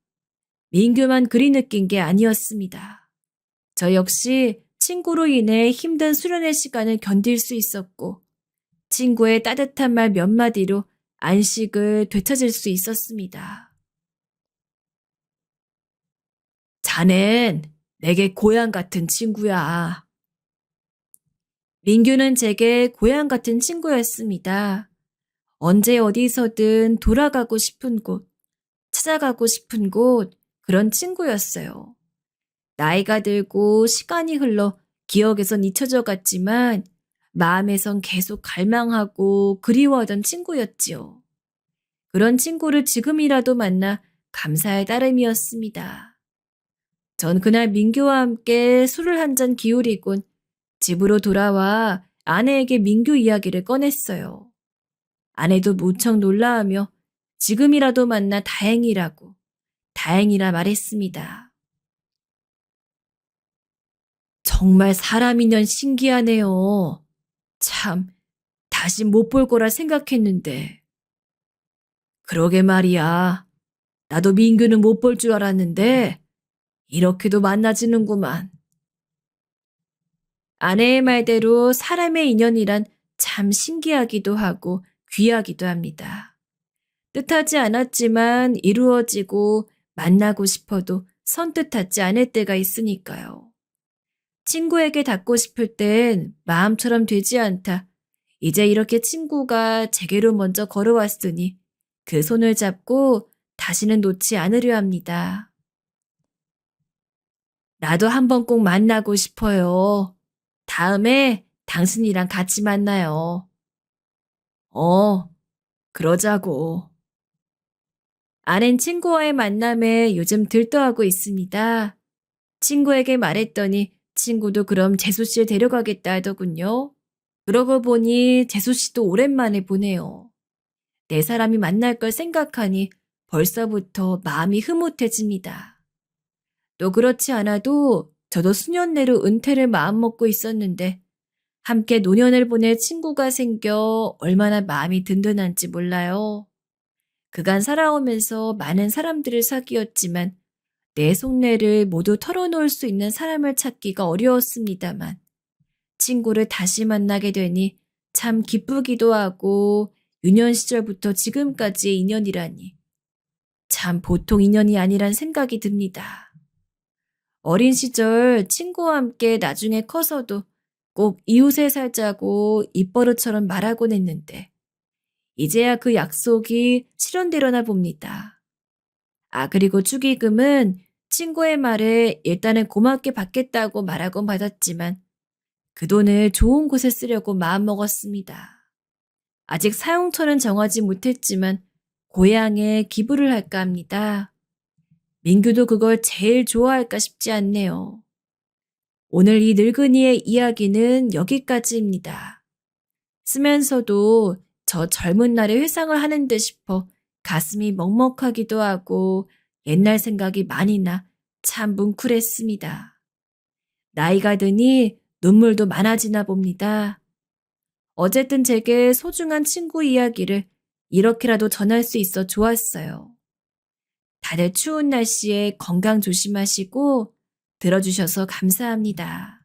민규만 그리 느낀 게 아니었습니다. 저 역시 친구로 인해 힘든 수련의 시간을 견딜 수 있었고 친구의 따뜻한 말 몇 마디로 안식을 되찾을 수 있었습니다. 자넨 내게 고향 같은 친구야. 민규는 제게 고향 같은 친구였습니다. 언제 어디서든 돌아가고 싶은 곳, 찾아가고 싶은 곳, 그런 친구였어요. 나이가 들고 시간이 흘러 기억에선 잊혀져 갔지만 마음에선 계속 갈망하고 그리워하던 친구였지요. 그런 친구를 지금이라도 만나 감사의 따름이었습니다. 전 그날 민규와 함께 술을 한 잔 기울이곤 집으로 돌아와 아내에게 민규 이야기를 꺼냈어요. 아내도 무척 놀라하며 지금이라도 만나 다행이라고, 다행이라 말했습니다. 정말 사람이년 신기하네요. 참, 다시 못 볼 거라 생각했는데. 그러게 말이야. 나도 민규는 못 볼 줄 알았는데 이렇게도 만나지는구만. 아내의 말대로 사람의 인연이란 참 신기하기도 하고 귀하기도 합니다. 뜻하지 않았지만 이루어지고 만나고 싶어도 선뜻 닿지 않을 때가 있으니까요. 친구에게 닿고 싶을 땐 마음처럼 되지 않다. 이제 이렇게 친구가 제게로 먼저 걸어왔으니 그 손을 잡고 다시는 놓지 않으려 합니다. 나도 한번 꼭 만나고 싶어요. 다음에 당신이랑 같이 만나요. 그러자고. 아낸 친구와의 만남에 요즘 들떠하고 있습니다. 친구에게 말했더니 친구도 그럼 재수 씨를 데려가겠다 하더군요. 그러고 보니 재수 씨도 오랜만에 보네요. 네 사람이 만날 걸 생각하니 벌써부터 마음이 흐뭇해집니다. 또 그렇지 않아도 저도 수년 내로 은퇴를 마음먹고 있었는데 함께 노년을 보낼 친구가 생겨 얼마나 마음이 든든한지 몰라요. 그간 살아오면서 많은 사람들을 사귀었지만 내 속내를 모두 털어놓을 수 있는 사람을 찾기가 어려웠습니다만 친구를 다시 만나게 되니 참 기쁘기도 하고 유년 시절부터 지금까지의 인연이라니 참 보통 인연이 아니란 생각이 듭니다. 어린 시절 친구와 함께 나중에 커서도 꼭 이웃에 살자고 입버릇처럼 말하곤 했는데 이제야 그 약속이 실현되려나 봅니다. 그리고 축의금은 친구의 말에 일단은 고맙게 받겠다고 말하곤 받았지만 그 돈을 좋은 곳에 쓰려고 마음먹었습니다. 아직 사용처는 정하지 못했지만 고향에 기부를 할까 합니다. 민규도 그걸 제일 좋아할까 싶지 않네요. 오늘 이 늙은이의 이야기는 여기까지입니다. 쓰면서도 저 젊은 날의 회상을 하는 듯 싶어 가슴이 먹먹하기도 하고 옛날 생각이 많이 나 참 뭉클했습니다. 나이가 드니 눈물도 많아지나 봅니다. 어쨌든 제게 소중한 친구 이야기를 이렇게라도 전할 수 있어 좋았어요. 다들 추운 날씨에 건강 조심하시고 들어주셔서 감사합니다.